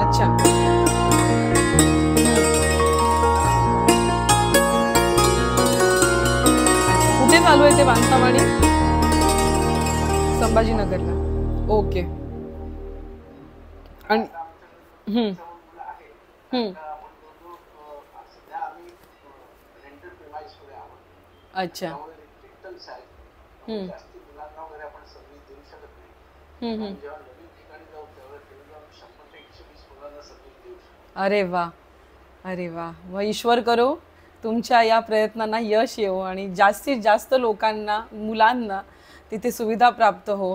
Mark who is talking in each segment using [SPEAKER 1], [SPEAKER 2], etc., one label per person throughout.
[SPEAKER 1] अच्छा. कुठे चालू आहे ते बांधकाम आणि संभाजीनगरला. ओके. आणि अच्छा. अरे वा, अरे वा. व ईश्वर करो तुमच्या या प्रयत्नांना यश येवो आणि जास्तीत जास्त लोकांना, मुलांना तिथे सुविधा प्राप्त हो.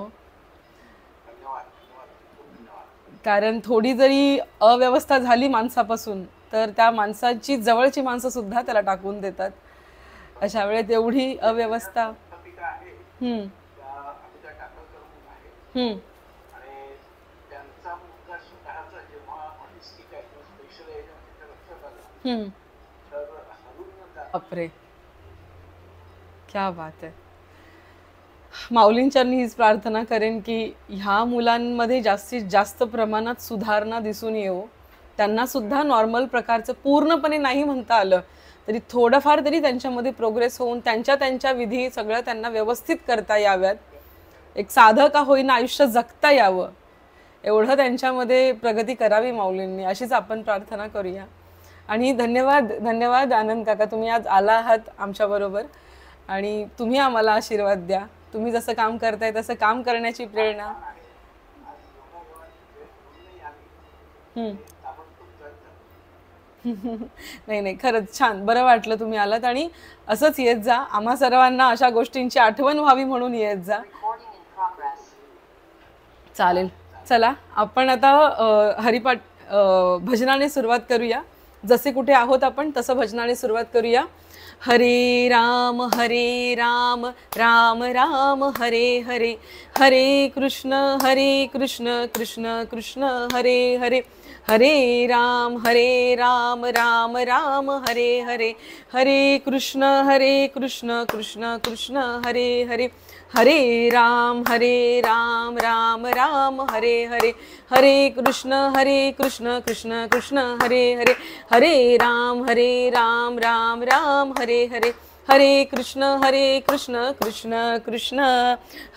[SPEAKER 1] कारण थोडी जरी अव्यवस्था झाली माणसापासून तर त्या माणसाची जवळची माणसं सुद्धा त्याला टाकून देतात. अशा वेळेत एवढी अव्यवस्था. हम्म. हम्म. हम्म. बापरे, क्या बात आहे. माऊलींच्यांनी हीच प्रार्थना करेन की ह्या मुलांमध्ये जास्तीत जास्त प्रमाणात सुधारणा दिसून येवो. त्यांना सुद्धा नॉर्मल प्रकारचं, पूर्णपणे नाही म्हणता आलं तरी थोडंफार तरी त्यांच्यामध्ये प्रोग्रेस होऊन त्यांच्या विधी सगळं त्यांना व्यवस्थित करता याव्यात. एक साधं का होईना आयुष्य जगता यावं एवढं त्यांच्यामध्ये प्रगती करावी माऊलींनी, अशीच आपण प्रार्थना करूया. आणि धन्यवाद, धन्यवाद आनंद काका, तुम्ही आज आला आहात आमच्याबरोबर आणि तुम्ही आम्हाला आशीर्वाद द्या. तुम्ही जसं काम करताय तसं काम करण्याची प्रेरणा. नाही नाही, खरंच छान, बरं वाटलं तुम्ही आलात आणि असंच येत जा. आम्हा सर्वांना अशा गोष्टींची आठवण व्हावी म्हणून येत जा. चालेल. चला आपण आता हरिपाठ भजनाने सुरुवात करूया. जसे कुठे आहोत आपण तसं भजनाने सुरुवात करूया. हरे राम राम राम हरे हरे, हरे कृष्ण कृष्ण कृष्ण हरे हरे, हरे राम राम राम हरे हरे, हरे कृष्ण कृष्ण कृष्ण हरे हरे, हरे राम राम राम हरे हरे, हरे कृष्ण कृष्ण कृष्ण हरे हरे, हरे राम राम राम हरे हरे, हरे कृष्ण कृष्ण कृष्ण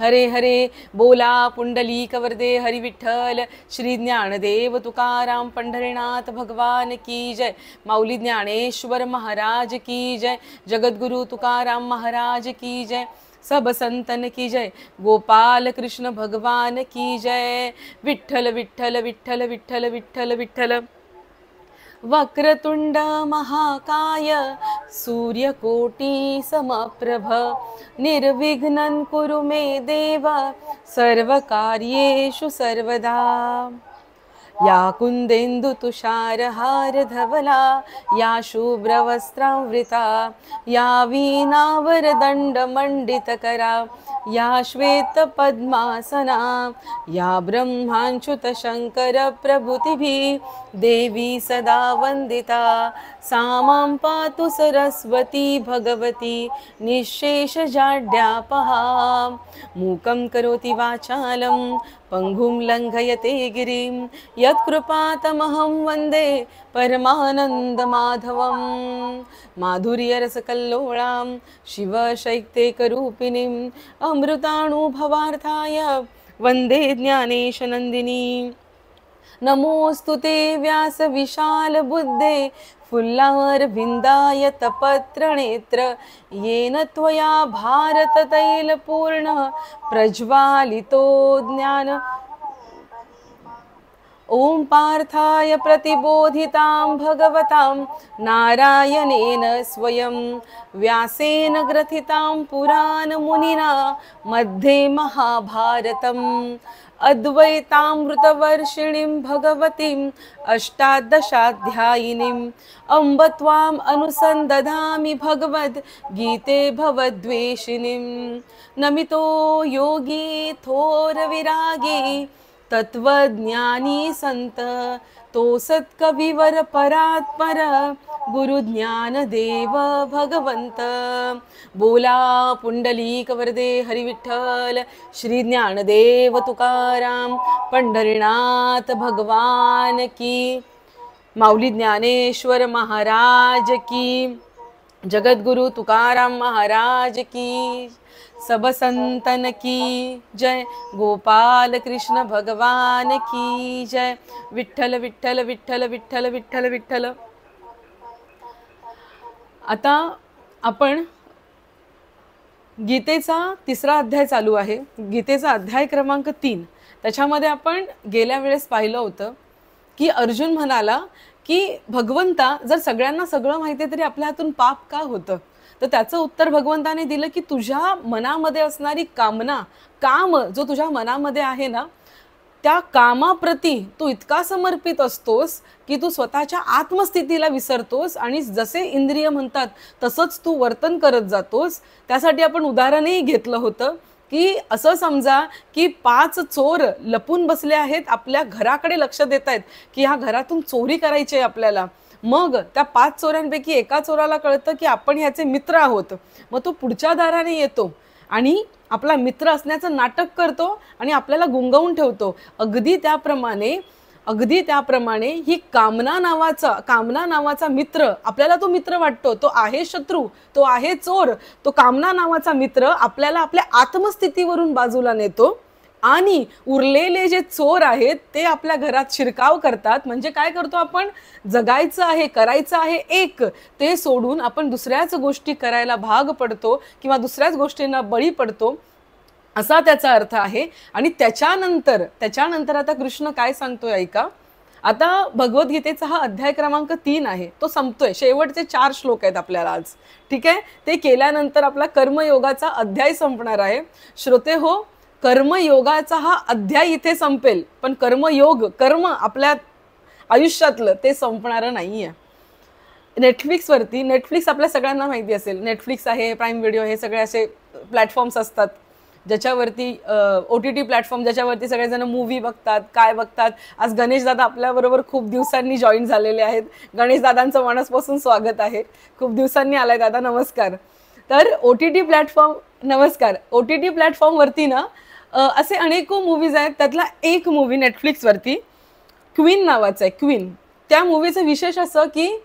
[SPEAKER 1] हरे हरे. बोला पुंडलीक वरदे हरी विठ्ठल श्री ज्ञानदेव तुकाराम पंढरीनाथ भगवान की जय. माऊली ज्ञानेश्वर महाराज की जय. जगद्गुरु तुकाराम महाराज की जय. सब संतन की जय. गोपाल कृष्ण भगवान की जय. विठ्ठल विठ्ठल विठ्ठल विठ्ठल विठ्ठल विठ्ठल. वक्रतुंड महाकाय सूर्यकोटि समप्रभ, निर्विघ्नं कुरु मे देव सर्वकार्येषु सर्वदा. या कुंदेन्दु तुषारहार धवला, या शुभ्रवस्त्रावृता, या वीणावरदंड मंडितकरा, या श्वेत पद्मासना, या ब्रह्माच्युत शंकर प्रभृतिभिः देवी सदा वंदिता. सा मां पातु सरस्वती भगवती निःशेषजाड्यापहा. मूकं करोति वाचालं पंगुं लंघयते गिरिं, यत्कृपातमहं वन्दे परमानन्दमाधवं. माधुर्यरसकल्लोळां शिवशैक्तेकरूपिणीम्, अमृतानुभवार्थाय वन्दे ज्ञानेशनन्दिनीं. नमोस्तुते व्यास विशाल बुद्धे, फुल्लारविन्दाय तपत्रनेत्र, येन त्वया भारत तैलपूर्ण प्रज्वालितो ज्ञान. ओम पार्थाय प्रतिबोधितां भगवतां नारायणेन स्वयं, व्यासेन ग्रथितां पुराणमुनिना मध्ये महाभारतम्. अद्वैतामृतवर्षिणीं भगवतीम् अष्टादशाध्यायिनीम्, अम्ब त्वाम् अनुसन्दधामि भगवद्गीते भवद्वेषिणीम्. नमितो योगी थोर विरागी, तत्वज्ञानी संत तो सत्कविवर परात्पर गुरु ज्ञान देव भगवंत. बोला पुंडलिक वरदे हरी विठ्ठल श्री ज्ञानदेव तुकाराम पंढरीनाथ भगवान की. माऊली ज्ञानेश्वर महाराज की. जगद्गुरु तुकाराम महाराज की. सब संतन की जय. गोपाल कृष्ण भगवान की जय. विठ्ठल विठ्ठल विठ्ठल विठ्ठल विठ्ठल विठ्ठल. आता आपण गीतेचा 3रा अध्याय चालू आहे. गीतेचा अध्याय क्रमांक 3. त्याच्यामध्ये आपण गेल्या वेळेस पाहिलं होतं की अर्जुन म्हणाला की भगवंता जर सगळ्यांना सगळं माहिती आहे तरी आपल्या हातून पाप का होतं. तर त्याचं उत्तर भगवंताने दिलं की तुझ्या मनामध्ये असणारी कामना, काम जो तुझ्या मनामध्ये आहे ना, त्या कामाप्रती तू इतका समर्पित असतोस की तू स्वतःच्या आत्मस्थितीला विसरतोस आणि जसे इंद्रिय म्हणतात तसंच तू वर्तन करत जातोस. त्यासाठी आपण उदाहरणही घेतलं होतं की असं समजा की 5 चोर लपून बसले आहेत, आपल्या घराकडे लक्ष देत आहेत की ह्या घरातून चोरी करायची आहे आपल्याला. मग त्या 5 चोरांपैकी एका चोराला कळतं की आपण ह्याचे मित्र आहोत. मग तो पुढच्या दाराने येतो आणि आपला मित्र असण्याचं नाटक करतो आणि आपल्याला गुंगवून ठेवतो. अगदी त्याप्रमाणे ही कामना नावाचा मित्र आपल्याला तो मित्र वाटतो. तो आहे शत्रू, तो आहे चोर. तो कामना नावाचा मित्र आपल्याला आपल्या आत्मस्थितीवरून बाजूला नेतो आणि उरलेले जे चोर आहेत ते आपल्या घरात शिरकाव करतात. म्हणजे काय करतो आपण, जगायचं आहे, करायचं आहे एक, ते सोडून आपण दुसऱ्याच गोष्टी करायला भाग पडतो किंवा दुसऱ्याच गोष्टींना बळी पडतो, असा त्याचा अर्थ आहे. आणि त्याच्यानंतर आता कृष्ण काय सांगतोय ऐका. आता भगवद्गीतेचा हा अध्याय क्रमांक 3 आहे, तो संपतोय. शेवटचे 4 श्लोक आहेत आपल्याला आज, ठीक आहे. ते केल्यानंतर आपला कर्मयोगाचा अध्याय संपणार आहे. श्रोते हो, कर्मयोगाचा हा अध्याय इथे संपेल, पण कर्म आपल्या आयुष्यातलं ते संपणारं नाहीये. नेटफ्लिक्स आपल्या सगळ्यांना माहिती असेल. नेटफ्लिक्स आहे, प्राईम व्हिडिओ, हे सगळे असे प्लॅटफॉर्म्स असतात ज्याच्यावरती OTT प्लॅटफॉर्म, ज्याच्यावरती सगळेजण मूव्ही बघतात, काय बघतात. आज गणेशदादा आपल्याबरोबर खूप दिवसांनी जॉईन झालेले आहेत. गणेशदादांचं मनापासून स्वागत आहे. खूप दिवसांनी आलाय दादा, नमस्कार. तर OTT प्लॅटफॉर्मवरती ना असे अनेको मूवीज आहेत. त्यातला एक मूवी नेटफ्लिक्सवरती क्वीन नावाचा आहे. क्वीन, त्या मूवीचं विशेष असं की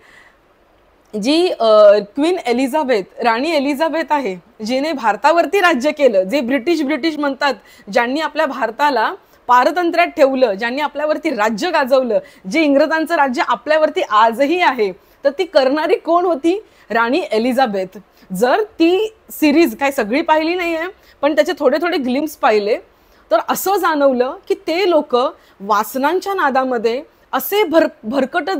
[SPEAKER 1] जी क्वीन एलिझाबेथ, राणी एलिझाबेथ आहे, जिने भारतावरती राज्य केलं, जे ब्रिटिश म्हणतात, ज्यांनी आपल्या भारताला पारतंत्र्यात ठेवलं, ज्यांनी आपल्यावरती राज्य गाजवलं, जे इंग्रजांचं राज्य आपल्यावरती आजही आहे, तर ती करणारी कोण होती? राणी एलिझाबेथ. जर ती सिरीज काय सगळी पाहिली नाही आहे, पण त्याचे थोडे ग्लिम्स पाहिले, तर असं जाणवलं की ते लोक वासनांच्या नादामध्ये असे भरकटत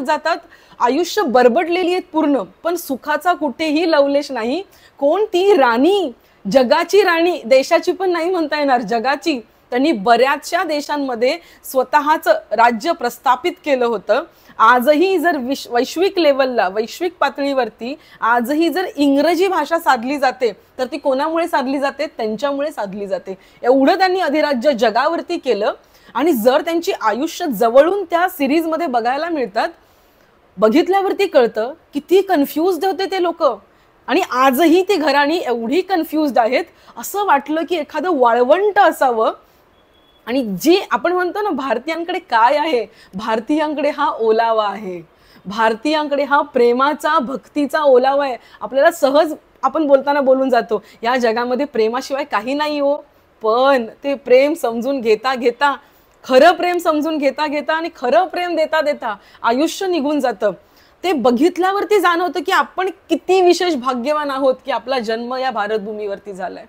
[SPEAKER 1] जातात. आयुष्य बरबडलेली आहेत पूर्ण, पण सुखाचा कुठेही लवलेश नाही. कोण ती राणी, जगाची राणी, देशाची पण नाही म्हणता येणार, जगाची. त्यांनी बऱ्याचशा देशांमध्ये स्वतःचं राज्य प्रस्थापित केलं होतं. आजही जर वैश्विक लेवलला, वैश्विक पातळीवरती आजही जर इंग्रजी भाषा साधली जाते तर ती कोणामुळे साधली जाते? त्यांच्यामुळे साधली जाते. एवढं त्यांनी अधिराज्य जगावरती केलं. आणि जर त्यांची आयुष्य जवळून त्या सिरीजमध्ये बघायला मिळतात, बघितल्यावरती कळतं किती कन्फ्युज्ड होते ते लोक. आणि आजही ती घराणी एवढी कन्फ्युज्ड आहेत, असं वाटलं की एखादं वाळवंट असावं. आणि जी आपण म्हणतो ना, भारतीयांकडे काय आहे? भारतीयांकडे हा ओलावा आहे. भारतीयांकडे हा प्रेमाचा, भक्तीचा ओलावा आहे. आपल्याला सहज आपण बोलताना बोलून जातो, या जगामध्ये प्रेमाशिवाय काही नाही हो. पण ते प्रेम समजून घेता, खरं प्रेम समजून घेता आणि खरं प्रेम देता आयुष्य निघून जातं. ते बघितल्यावरती जाणवतं की आपण किती विशेष भाग्यवान आहोत की आपला जन्म या भारतभूमीवरती झालाय.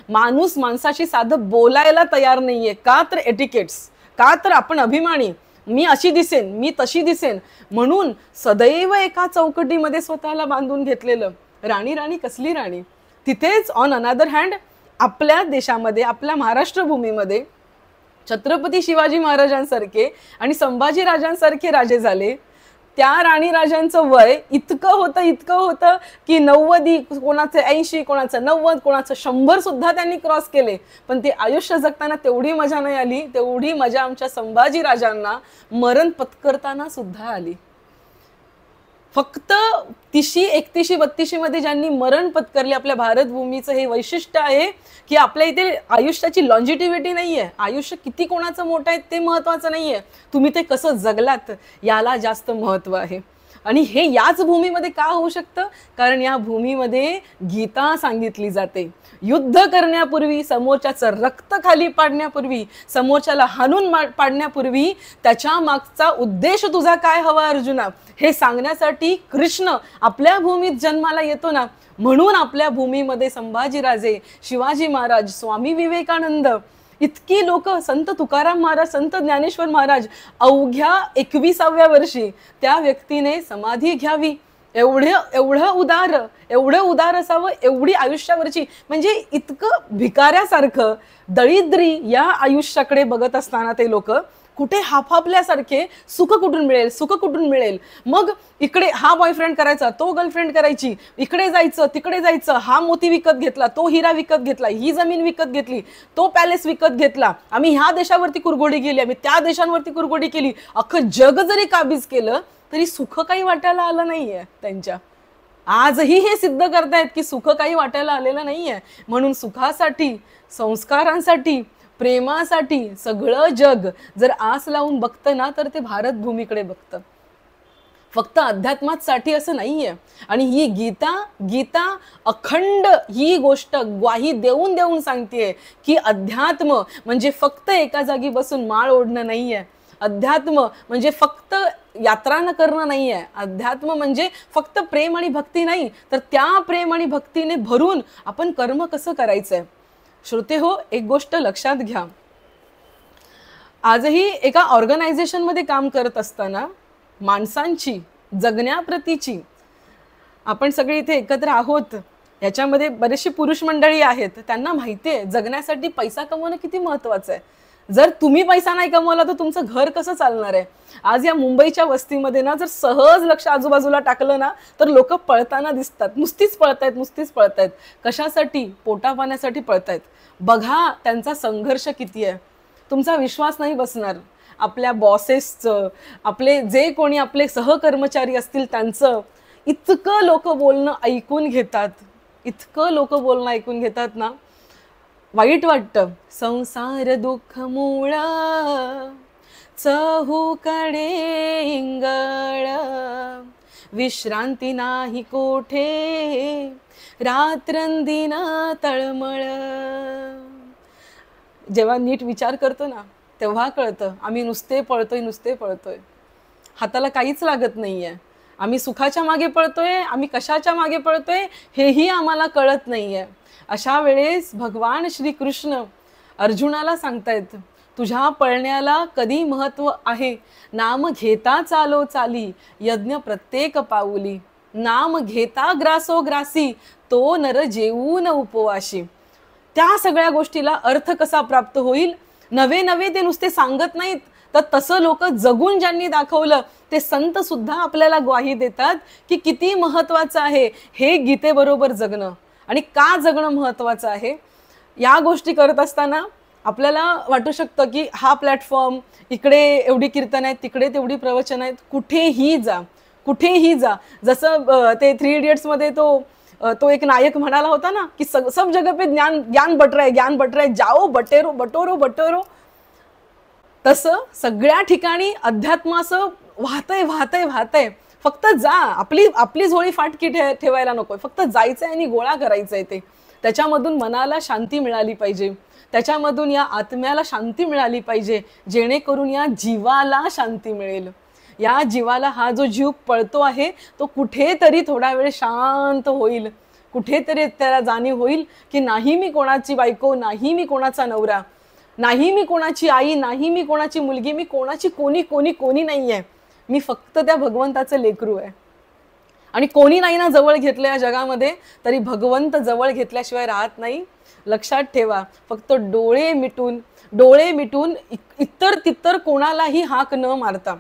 [SPEAKER 1] माणूस माणसाशी साधं बोलायला तयार नाहीये. का तर एटिकेट्स, का तर आपण अभिमानी, मी अशी दिसेन, मी तशी दिसेन, म्हणून सदैव एका चौकटीमध्ये स्वतःला बांधून घेतलेलं. राणी कसली राणी. तिथेच ऑन अनदर हँड आपल्या देशामध्ये, आपल्या महाराष्ट्र भूमीमध्ये छत्रपती शिवाजी महाराजांसारखे आणि संभाजी राजांसारखे राजे झाले. त्या राणी राजांचं वय इतकं होतं की 90, कोणाचं 80, कोणाचं 90, कोणाचं 100 सुद्धा त्यांनी क्रॉस केले. पण ते आयुष्य जगताना तेवढी मजा नाही आली, तेवढी मजा आमच्या संभाजी राजांना मरण पत्करताना सुद्धा आली. फक्त 30, 31, 32 मध्ये ज्यांनी मरण पत्करले, आपल्या भारत भूमीचं हे वैशिष्ट्य आहे की आपल्या इथे आयुष्याची लॉन्जिटिव्हिटी नाहीये. आयुष्य किती कोणाचं मोठं आहे ते महत्वाचं नाहीये, तुम्ही ते कसं जगलात याला जास्त महत्व आहे. आणि हे याच भूमीमध्ये का होऊ शकतं? कारण या भूमीमध्ये गीता सांगितली जाते. युद्ध करण्यापूर्वी, समोरच्याचं रक्त खाली पाडण्यापूर्वी, समोरच्याला हाणून पाडण्यापूर्वी त्याच्या मागचा उद्देश तुझा काय हवा अर्जुना हे सांगण्यासाठी कृष्ण आपल्या भूमीत जन्माला येतो ना. म्हणून आपल्या भूमीमध्ये संभाजीराजे, शिवाजी महाराज, स्वामी विवेकानंद, इतकी लोक, संत तुकाराम महाराज, संत ज्ञानेश्वर महाराज, अवघ्या 21व्या वर्षी त्या व्यक्तीने समाधी घ्यावी. एवढं उदार असावं, एवढी आयुष्यावरची, म्हणजे इतकं भिकाऱ्यासारखं दळिद्री या आयुष्याकडे बघत असताना ते लोक कुठे हाफापल्यासारखे सुख कुठून मिळेल. मग इकडे हा बॉयफ्रेंड करायचा, तो गर्लफ्रेंड करायची, इकडे जायचं तिकडे जायचं, हा मोती विकत घेतला, तो हिरा विकत घेतला, ही जमीन विकत घेतली, तो पॅलेस विकत घेतला, आम्ही ह्या देशावरती कुरघोडी केली, आम्ही त्या देशांवरती कुरघोडी केली. अख्खं जग जरी काबीज केलं तरी सुख काही वाटायला आलं नाहीये त्यांच्या. आजही हे सिद्ध करतायत की सुख काही वाटायला आलेलं नाहीये. म्हणून सुखासाठी, संस्कारांसाठी, प्रेमासाठी सगळं जग जर आस लावून बघतं ना तर ते भारत भूमीकडे बघतं. फक्त अध्यात्मासाठी असं नाहीये. आणि ही गीता अखंड ही गोष्ट ग्वाही देऊन सांगतेय की अध्यात्म म्हणजे फक्त एका जागी बसून माळ ओढणं नाहीये. अध्यात्म म्हणजे फक्त यात्रा न करणं नाहीये. अध्यात्म म्हणजे फक्त प्रेम आणि भक्ती नाही, तर त्या प्रेम आणि भक्तीने भरून आपण कर्म कसं करायचंय. श्रोते हो, एक गोष्ट लक्षात घ्या. आजही एका ऑर्गनायझेशन मध्ये काम करत असताना माणसांची जगण्याप्रतीची, आपण सगळे इथे एकत्र आहोत, याच्यामध्ये बरेचशी पुरुष मंडळी आहेत, त्यांना माहितीये जगण्यासाठी पैसा कमवणं किती महत्वाचं आहे. जर तुम्ही पैसा नाही कमवला तर तुमचं घर कसं चालणार आहे. आज या मुंबईच्या वस्तीमध्ये ना जर सहज लक्ष आजूबाजूला टाकलं ना तर लोक पळताना दिसतात, नुसतीच पळतायत. कशासाठी? पोटा पाण्यासाठी पळतायत. बघा त्यांचा संघर्ष किती आहे. तुमचा विश्वास नाही बसणार. आपल्या बॉसेसचं, आपले जे कोणी आपले सहकर्मचारी असतील त्यांचं इतकं लोक बोलणं ऐकून घेतात ना, वाईट वाटतं. संसार दुःख मुळा चहूकडे इंगळ, विश्रांती नाही कोठे रात्रंदिना तळमळ. जेव्हा नीट विचार करतो ना तेव्हा कळतं आम्ही नुसते पळतोय. हाताला काहीच लागत नाहीये. आम्ही सुखाच्या मागे पळतोय, आम्ही कशाच्या मागे पळतोय हेही आम्हाला कळत नाहीये. अशा वेळेस भगवान श्रीकृष्ण अर्जुनाला सांगतायत, तुझ्या पळण्याला कधी महत्व आहे. नाम घेता चालो चाली, यज्ञ प्रत्येक पाऊली. नाम घेता ग्रासो ग्रासी, तो नर जेवून उपवाशी. त्या सगळ्या गोष्टीला अर्थ कसा प्राप्त होईल. नवे ते नुसते सांगत नाहीत, तर तसं लोक जगून ज्यांनी दाखवलं ते संत सुद्धा आपल्याला ग्वाही देतात की किती महत्वाचं आहे हे गीतेबरोबर जगणं. आणि का जगणं महत्वाचं आहे. या गोष्टी करत असताना आपल्याला वाटू शकतं की हा प्लॅटफॉर्म, इकडे एवढी कीर्तन आहेत, तिकडे तेवढी प्रवचन आहेत, कुठेही जा. जसं ते 3 इडियट्स मध्ये तो एक नायक म्हणाला होता ना की सब जगह पे ज्ञान बट रहा है, जाओ बटोरो. तसं सगळ्या ठिकाणी अध्यात्म असं वाहतय. फक्त जा. आपली झोळी फाटकी ठेवायला नको. फक्त जायचंय आणि गोळा करायचंय. ते त्याच्यामधून मनाला शांती मिळाली पाहिजे, त्याच्यामधून या आत्म्याला शांती मिळाली पाहिजे, जेणेकरून या जीवाला शांती मिळेल. या जीवाला, हा जो जीव पळतो आहे तो कुठेतरी थोडा वेळ शांत होईल. कुठेतरी त्याला जाणीव होईल की नाही मी कोणाची बायको, नाही मी कोणाचा नवरा, नाही मी कोणाची आई, नाही मी कोणाची मुलगी, मी कोणाची कोणी नाहीये. मी फक्त त्या भगवंताचं लेकरू आहे. आणि कोणी नाही ना जवळ घेतलं या जगामध्ये तरी भगवंत जवळ घेतल्याशिवाय राहत नाही. लक्षात ठेवा. फक्त डोळे मिटून इतर तितर कोणालाही हाक न मारता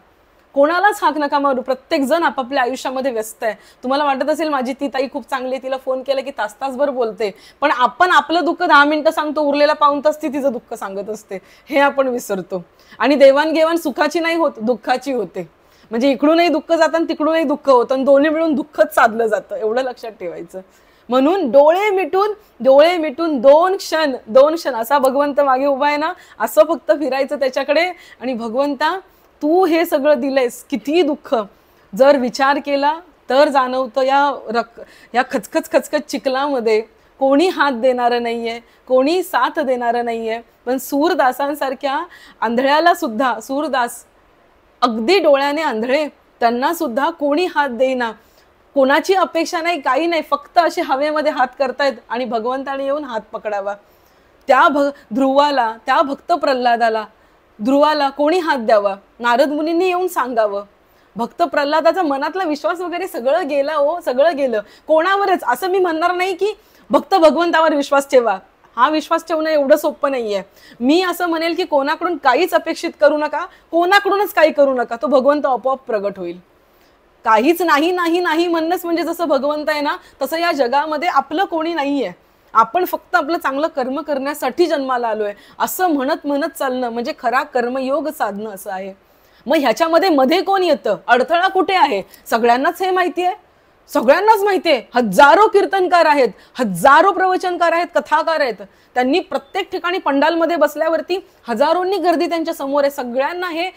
[SPEAKER 1] कोणालाच हाक नका मारू. प्रत्येक जण आपापल्या आयुष्यामध्ये व्यस्त आहे. तुम्हाला वाटत असेल माझी ती ताई खूप चांगली आहे, तिला फोन केला की तासभर बोलते, पण आपण आपलं दुःख 10 मिनिटं सांगतो, उरलेला पाऊण तास ती तिचं दुःख सांगत असते. हे आपण विसरतो. आणि देवाणघेवाण सुखाची नाही होत, दुःखाची होते. म्हणजे इकडूनही दुःख जातं आणि तिकडूनही दुःख होतं आणि दोन्ही मिळून दुःखच साधलं जातं. एवढं लक्षात ठेवायचं. म्हणून डोळे मिटून 2 क्षण असा भगवंत मागे उभा आहे ना, असं फक्त फिरायचं त्याच्याकडे आणि भगवंता तू हे सगळं दिलंयस, किती दुःख जर विचार केला तर जाणवतं या खचखच चिखलामध्ये कोणी हात देणारं नाहीये, कोणी साथ देणारं नाहीये. पण सूरदासांसारख्या आंधळ्याला सुद्धा, सूरदास अगदी डोळ्याने आंधळे, त्यांना सुद्धा कोणी हात देईना, कोणाची अपेक्षा नाही, काही नाही, फक्त असे हवेमध्ये हात करतायत आणि भगवंताने येऊन हात पकडावा. त्या ध्रुवाला, त्या भक्त प्रल्हादाला, ध्रुवाला कोणी हात द्यावा, नारद मुनींनी येऊन सांगावं. भक्त प्रल्हादाचा मनातला विश्वास वगैरे सगळं गेला हो, सगळं गेलं. कोणावरच असं मी म्हणणार नाही की भक्त भगवंतावर विश्वास ठेवा, हा विश्वास ठेवणं एवढं सोपं नाहीये. मी असं म्हणेल की कोणाकडून काहीच अपेक्षित करू नका, कोणाकडूनच काही करू नका, तो भगवंत आपोआप प्रगट होईल. काहीच नाही नाही नाही म्हणणंच म्हणजे जसं भगवंत आहे ना, तसं या जगामध्ये आपलं कोणी नाहीये. आपण फक्त आपलं चांगलं कर्म करण्यासाठी जन्माला आलोय असं म्हणत म्हणत चालणं म्हणजे खरा कर्मयोग साधणं असं आहे. मग ह्याच्यामध्ये मध्ये कोण येतं, अडथळा कुठे आहे, सगळ्यांनाच हे माहिती आहे. सगळ्यांनाच माहिती आहे. हजारो कीर्तनकार आहेत, हजारो प्रवचनकार आहेत, कथाकार आहेत. त्यांनी प्रत्येक ठिकाणी पंडालमध्ये बसल्यावरती हजारोंनी गर्दी त्यांच्या समोर आहे. सगळ्यांना हे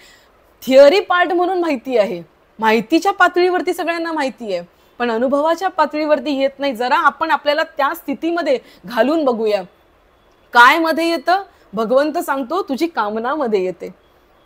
[SPEAKER 1] थिअरी पार्ट म्हणून माहिती आहे, माहितीच्या पातळीवरती सगळ्यांना माहिती आहे, पण अनुभवाच्या पातळीवरती येत नाही. जरा आपण आपल्याला त्या स्थितीमध्ये घालून बघूया. काय मध्ये येतं, भगवंत सांगतो तुझी कामनामध्ये येते.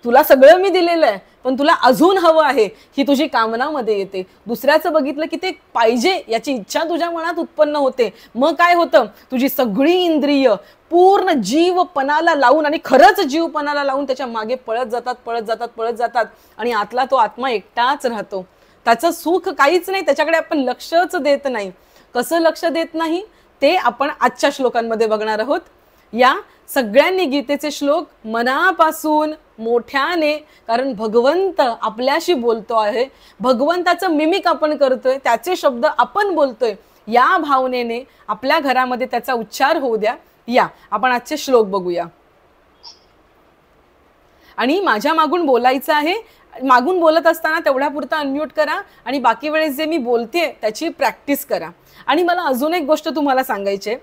[SPEAKER 1] तुला सगळं मी दिलेलं आहे, पण तुला अजून हवं आहे, ही तुझी कामनामध्ये येते. दुसऱ्याचं बघितलं की ते पाहिजे याची इच्छा तुझ्या मनात उत्पन्न होते. मग काय होतं, तुझी सगळी इंद्रिय पूर्ण जीवपणाला लावून, आणि खरंच जीवपणाला लावून त्याच्या मागे पळत जातात आणि आतला तो आत्मा एकटाच राहतो. त्याचं सुख काहीच नाही, त्याच्याकडे आपण लक्षच देत नाही. कसं लक्ष देत नाही ते आपण आजच्या श्लोकांमध्ये बघणार आहोत. या सगळ्यांनी गीतेचे श्लोक मनापासून मोठ्याने, कारण भगवंत आपल्याशी बोलतो आहे, भगवंताचं मिमिक आपण करतोय, त्याचे शब्द आपण बोलतोय, या भावनेने आपल्या घरामध्ये त्याचा उच्चार होऊ द्या. या आपण आजचे श्लोक बघूया. आणि माझ्या मागून बोलायचं आहे, मागून बोलत असताना तेवढ्या पुरता अनम्यूट करा आणि बाकी वेळेस जे मी बोलते त्याची प्रॅक्टिस करा. आणि मला अजून एक गोष्ट तुम्हाला सांगायची,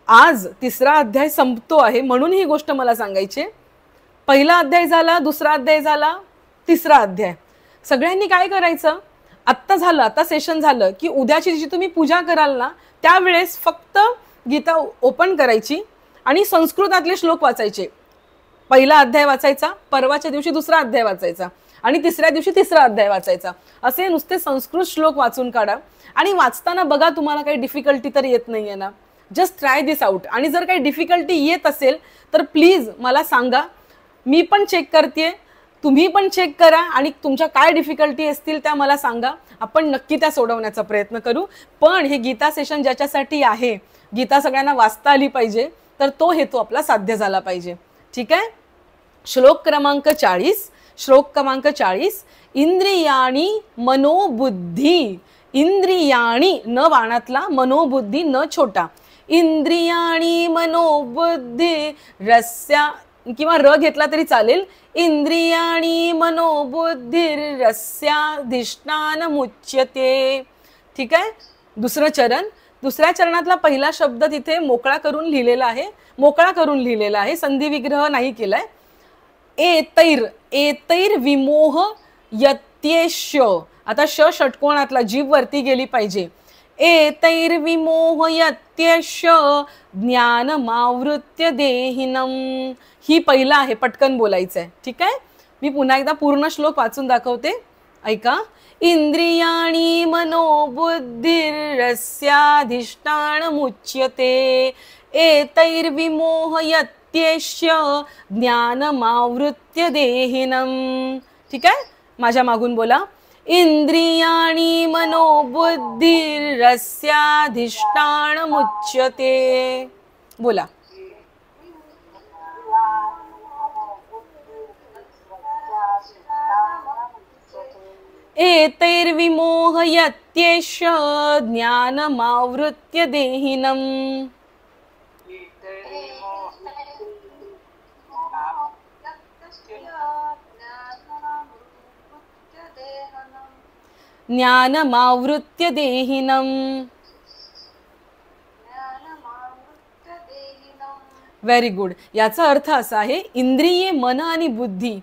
[SPEAKER 1] आज 3रा अध्याय संपतो आहे म्हणून ही गोष्ट मला सांगायची. पहिला अध्याय झाला, 2रा अध्याय झाला, 3रा अध्याय. सगळ्यांनी काय करायचं, आत्ता झालं, आता सेशन झालं की उद्याची जी तुम्ही पूजा कराल ना, त्यावेळेस फक्त गीता ओपन करायची आणि संस्कृतातले श्लोक वाचायचे. पहिला अध्याय वाचायचा, परवाच्या दिवशी 2रा अध्याय वाचायचा आणि 3ऱ्या दिवशी 3रा अध्याय वाचायचा. असे नुसते संस्कृत श्लोक वाचून काढा आणि वाचताना बघा तुम्हाला काही डिफिकल्टी तर येत नाहीये ना. जस्ट ट्राय दिस आउट. आणि जर काही डिफिकल्टी येत असेल तर प्लीज मला सांगा, मी पण चेक करते, तुम्ही पण चेक करा आणि तुमच्या काय डिफिकल्टी असतील त्या मला सांगा. आपण नक्की त्या सोडवण्याचा प्रयत्न करू. पण हे गीता सेशन ज्याच्यासाठी आहे, गीता सगळ्यांना वाचता आली पाहिजे, तर तो हेतू आपला साध्य झाला पाहिजे. ठीक आहे. श्लोक क्रमांक 40. इंद्रियाणी मनोबुद्धी. इंद्रियाणी न बाणातला, मनोबुद्धी न छोटा. इंद्रियाणी मनोबुद्धी रस्या, किंवा र घेतला तरी चालेल. इंद्रियाणी मनोबुद्धिरस्याधिष्ठान मुच्यते. ठीक आहे. दुसरं चरण, दुसऱ्या चरणातला पहिला शब्द तिथे मोकळा करून लिहिलेला आहे, संधी विग्रह नाही केलाय. एतैर विमोह यत्येष्य. आता षटकोणातला जीभ वरती गेली पाहिजे. एतैर विमोह यत्येष्य ज्ञानमावृत्य देहिनम. ही पहिला आहे, पटकन बोलायचं आहे. ठीक आहे. मी पुन्हा एकदा पूर्ण श्लोक वाचून दाखवते, ऐका. इंद्रियाणी मनोबुद्धिरस्याधिष्ठान मुच्यते. एतैर विमोह यत्येष्य ज्ञानमावृत्य देहिनम. ठीक आहे. माझ्या मागून बोला. इंद्रियाणी मनोबुद्धिरस्याधिष्ठान मुच्यते. बोला. एतैर्विमोहयत्येष ज्ञानमावृत्य देहिनम्। ज्ञानमावृत्य देहिनम्। Very good. याचा अर्थ असा आहे, इंद्रिये, मन आणि बुद्धी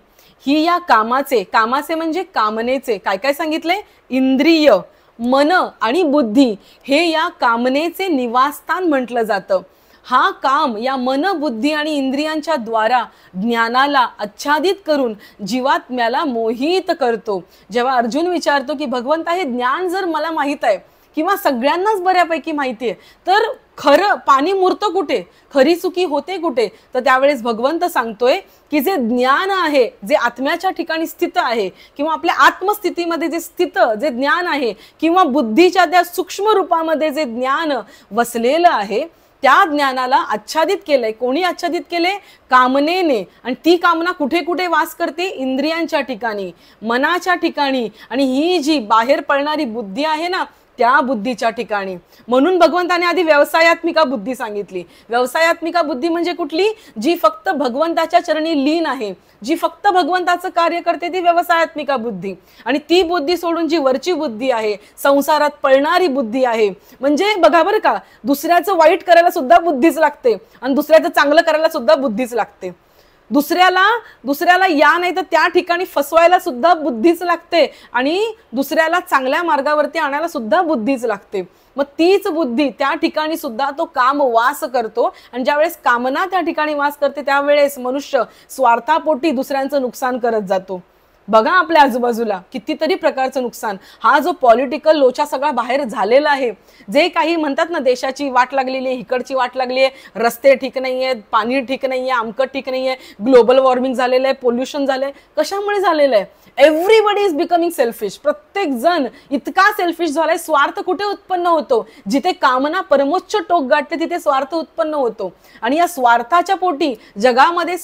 [SPEAKER 1] ही या कामाचे म्हणजे कामनेचे, काय काय सांगितले, इंद्रिय, मन आणि बुद्धी हे या कामनेचे निवासस्थान म्हटलं जातं. हा काम या मन, बुद्धी आणि इंद्रियांच्या द्वारा ज्ञानाला आच्छादित करून जीवात्म्याला मोहित करतो. जेव्हा अर्जुन विचारतो की भगवंता हे ज्ञान जर मला माहित आहे किंवा सगळ्यांनाच बऱ्यापैकी माहिती आहे, तर खरं पाणी मुरतं कुठे, खरी चुकी होते कुठे, तर त्यावेळेस भगवंत सांगतोय की जे ज्ञान आहे, जे आत्म्याच्या ठिकाणी स्थित आहे किंवा आपल्या आत्मस्थितीमध्ये जे स्थित जे ज्ञान आहे किंवा बुद्धीच्या त्या सूक्ष्म रूपामध्ये जे ज्ञान वसलेलं आहे, त्या ज्ञानाला आच्छादित केलंय. कोणी आच्छादित केले, कामनेने. आणि ती कामना कुठे कुठे वास करते, इंद्रियांच्या ठिकाणी, मनाच्या ठिकाणी, आणि ही जी बाहेर पडणारी बुद्धी आहे ना, त्या बुद्धीच्या ठिकाणी. म्हणून भगवंताने आधी व्यवसायात्मिका बुद्धी सांगितली. व्यवसायात्मिका बुद्धी म्हणजे कुठली, जी फक्त भगवंताच्या चरणी लीन आहे, जी फक्त भगवंताचं कार्य करते, ती व्यवसायात्मिका बुद्धी. आणि ती बुद्धी सोडून जी वरची बुद्धी आहे, संसारात पळणारी बुद्धी आहे, म्हणजे बघा बरं का, दुसऱ्याचं वाईट करायला सुद्धा बुद्धीच लागते आणि दुसऱ्याचं चांगलं करायला सुद्धा बुद्धीच लागते. दुसऱ्याला या नाही तर त्या ठिकाणी फसवायला सुद्धा बुद्धीच लागते आणि दुसऱ्याला चांगल्या मार्गावरती आणायला सुद्धा बुद्धीच लागते. मग तीच बुद्धी त्या ठिकाणी सुद्धा तो काम वास करतो. आणि ज्यावेळेस कामना त्या ठिकाणी वास करते, त्यावेळेस मनुष्य स्वार्थापोटी दुसऱ्यांचं नुकसान करत जातो. बघा आपल्या आजूबाजूला कितीतरी प्रकारचं नुकसान. हा जो पॉलिटिकल लोचा सगळा बाहेर झालेला आहे, जे काही म्हणतात ना, देशाची वाट लागलेली आहे, इकडची वाट लागली आहे, रस्ते ठीक नाही आहेत, पाणी ठीक नाही आहे, आमकं ठीक नाही आहे, ग्लोबल वॉर्मिंग झालेलं आहे, पोल्युशन झालंय, कशामुळे झालेलं आहे, एव्हरीबडी इज बिकमिंग सेल्फिश. प्रत्येक जण इतका सेल्फिश झालाय. स्वार्थ कुठे उत्पन्न होतो, जिथे कामना परमोच्च टोक गाठते तिथे स्वार्थ उत्पन्न होतो. आणि या स्वार्थाच्या पोटी जगामध्ये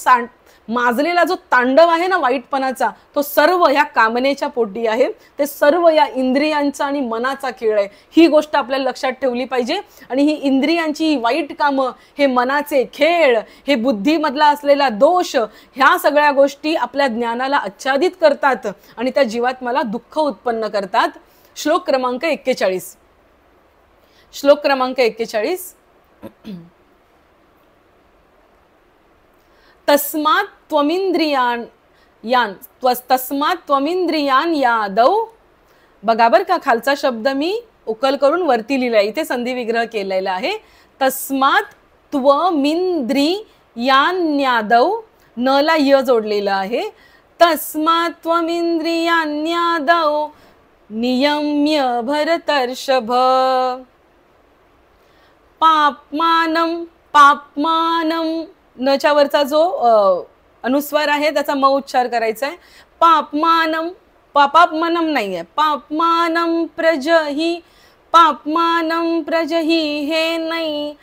[SPEAKER 1] माजलेला जो तांडव आहे ना वाईटपणाचा, तो सर्व ह्या कामनेच्या पोटी आहे. ते सर्व या इंद्रियांचा आणि मनाचा खेळ आहे. ही गोष्ट आपल्याला लक्षात ठेवली पाहिजे. आणि ही इंद्रियांची ही वाईट कामं, हे मनाचे खेळ, हे बुद्धीमधला असलेला दोष, ह्या सगळ्या गोष्टी आपल्या ज्ञानाला आच्छादित करतात आणि त्या जीवात्म्याला दुःख उत्पन्न करतात. श्लोक क्रमांक 41. श्लोक क्रमांक 41. तस्मात् त्वमिंद्रियान यादव. बघा बर का, खालचा शब्द मी उकल करून वरती लिहिलाय, इथे संधी विग्रह केलेला आहे. तस्मात् त्वमिंद्रियान यादव, न ला य जोडलेला आहे. तस्मात् त्वमिंद्रियान यादव नियम्य भरतर्षभ. पाप्मानं नच्या वरचा जो अनुस्वार आहे त्याचा म उच्चार करायचा आहे. पाप्मानं, पापात्मानं नाहीये, पाप्मानं प्रजहि, पाप्मानं प्रजहि हे नाही,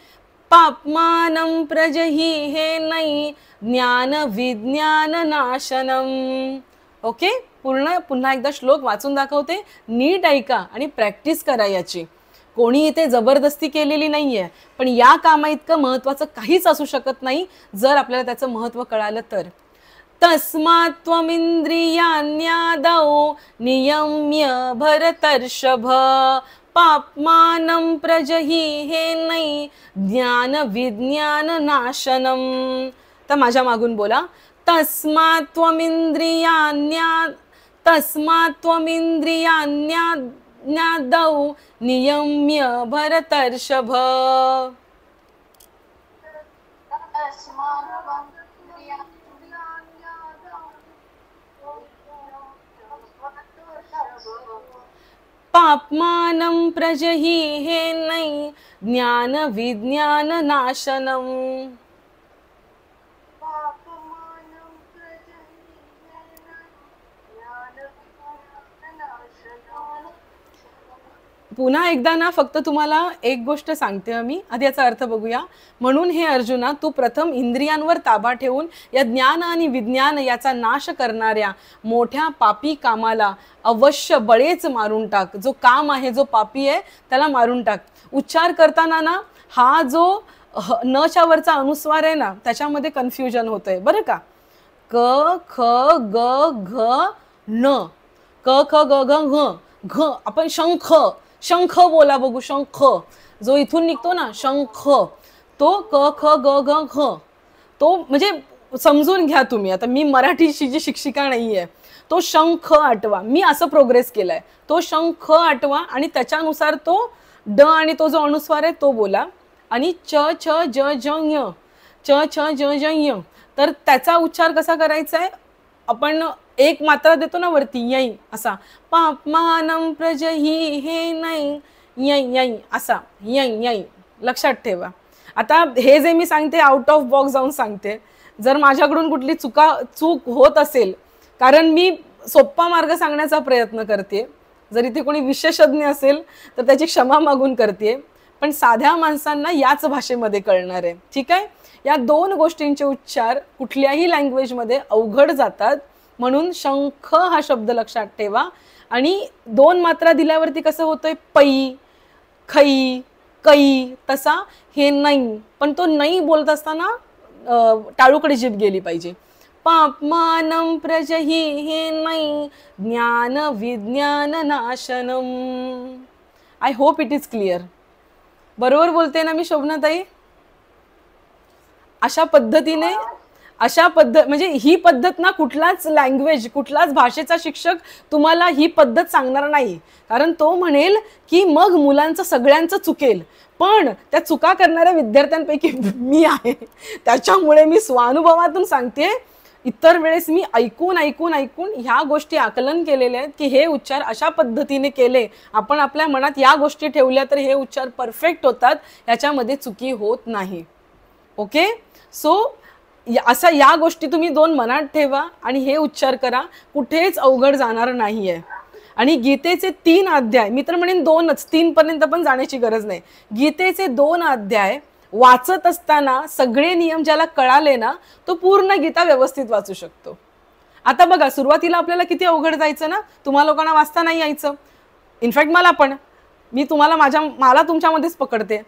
[SPEAKER 1] पाप्मानं प्रजहि हे नाही, ज्ञान विज्ञान नाशनम. ओके, पुन्हा एकदा श्लोक वाचून दाखवते, नीट ऐका आणि प्रॅक्टिस करा याची. कोणी इथे जबरदस्ती केलेली नाहीये, पण या कामा इतकं महत्वाचं काहीच असू शकत नाही जर आपल्याला त्याचं महत्व कळालं तर. तस्मात् त्वमिंद्रियाण्यादौ नियम्य भरतर्षभ, पाप्मानं प्रजहि हे नाही, ज्ञान विज्ञान नाशनम. तर माझ्या मागून बोला. तस्मात् त्वमिंद्रियाण्यादौ नियम्य भरतर्षभ. पाप्मानं प्रजहि हे नाही, ज्ञान विज्ञान नाशनम. पुन्हा एकदा ना फक्त तुम्हाला एक गोष्ट सांगते मी, आधी याचा अर्थ बघूया. म्हणून हे अर्जुना, तू प्रथम इंद्रियांवर ताबा ठेवून या ज्ञान आणि विज्ञान याचा नाश करणाऱ्या मोठ्या पापी कामाला अवश्य बळेच मारून टाक. जो काम आहे, जो पापी आहे, त्याला मारून टाक. उच्चार करताना ना हा जो नच्या वरचा अनुस्वार आहे ना, त्याच्यामध्ये कन्फ्युजन होतंय बरं का. क ख ग घ न, क ख ग घ घ घ, आपण शंख शंख बोला बघू. शंख जो इथून निघतो ना, शंख, तो क ख ग घ घ, तो म्हणजे समजून घ्या तुम्ही. आता मी मराठीची जी शिक्षिका नाहीये, तो शंख आठवा. मी असं प्रोग्रेस केलाय. तो शंख आठवा आणि त्याच्यानुसार तो ड आणि तो जो अनुस्वार आहे तो बोला. आणि च छ ज ज य, च छ ज ज य, तर त्याचा उच्चार कसा करायचा आहे. आपण एक मात्रा देतो ना वरती, यै असा. पापमानं प्रजही हे नाही, यै यै असा, यै यै, लक्षात ठेवा. आता हे जे मी सांगते आउट ऑफ बॉक्स जाऊन सांगते. जर माझ्याकडून कुठली चूक होत असेल, कारण मी सोप्पा मार्ग सांगण्याचा प्रयत्न करते. जर इथे कोणी विशेषज्ञ असेल तर त्याची क्षमा मागून करते, पण साध्या माणसांना याच भाषेमध्ये कळणार आहे. ठीक आहे. या दोन गोष्टींचे उच्चार कुठल्याही लँग्वेजमध्ये अवघड जातात. म्हणून शंख हा शब्द लक्षात ठेवा. आणि दोन मात्रा दिल्यावरती कसं होतंय, पै खै कै, तसा हे नाही. पण तो नाही बोलत असताना टाळूकडे जीभ गेली पाहिजे. पापमानं प्रजही हे नाही, ज्ञान विज्ञान नाशनम. I hope it is clear. बरोबर बोलते ना मी शोभनाताई? अशा पद्धतीने म्हणजे ही पद्धत ना कुठलाच लँग्वेज, कुठलाच भाषेचा शिक्षक तुम्हाला ही पद्धत सांगणार नाही. कारण तो म्हणेल की मग मुलांचं सगळ्यांचं चुकेल. पण त्या चुका करणाऱ्या विद्यार्थ्यांपैकी मी आहे, त्याच्यामुळे मी स्वानुभवातून सांगते. इतर वेळेस मी ऐकून ह्या गोष्टी आकलन केलेल्या आहेत की हे उच्चार अशा पद्धतीने केले, आपण आपल्या मनात या गोष्टी ठेवल्या तर हे उच्चार परफेक्ट होतात, याच्यामध्ये चुकी होत नाही. ओके. सो असा या गोष्टी तुम्ही दोन मनात ठेवा आणि हे उच्चार करा. कुठेच अवघड जाणार नाहीये. आणि गीतेचे 3 अध्याय, मी तर म्हणेन 2च, 3 पर्यंत पण जाण्याची गरज नाही. गीतेचे 2 अध्याय वाचत असताना सगळे नियम ज्याला कळाले ना, तो पूर्ण गीता व्यवस्थित वाचू शकतो. आता बघा, सुरुवातीला आपल्याला किती अवघड जायचं ना, तुम्हा लोकांना वाचता नाही यायचं. इनफॅक्ट मला पण, मी तुम्हाला मला तुमच्यामध्येच पकडते.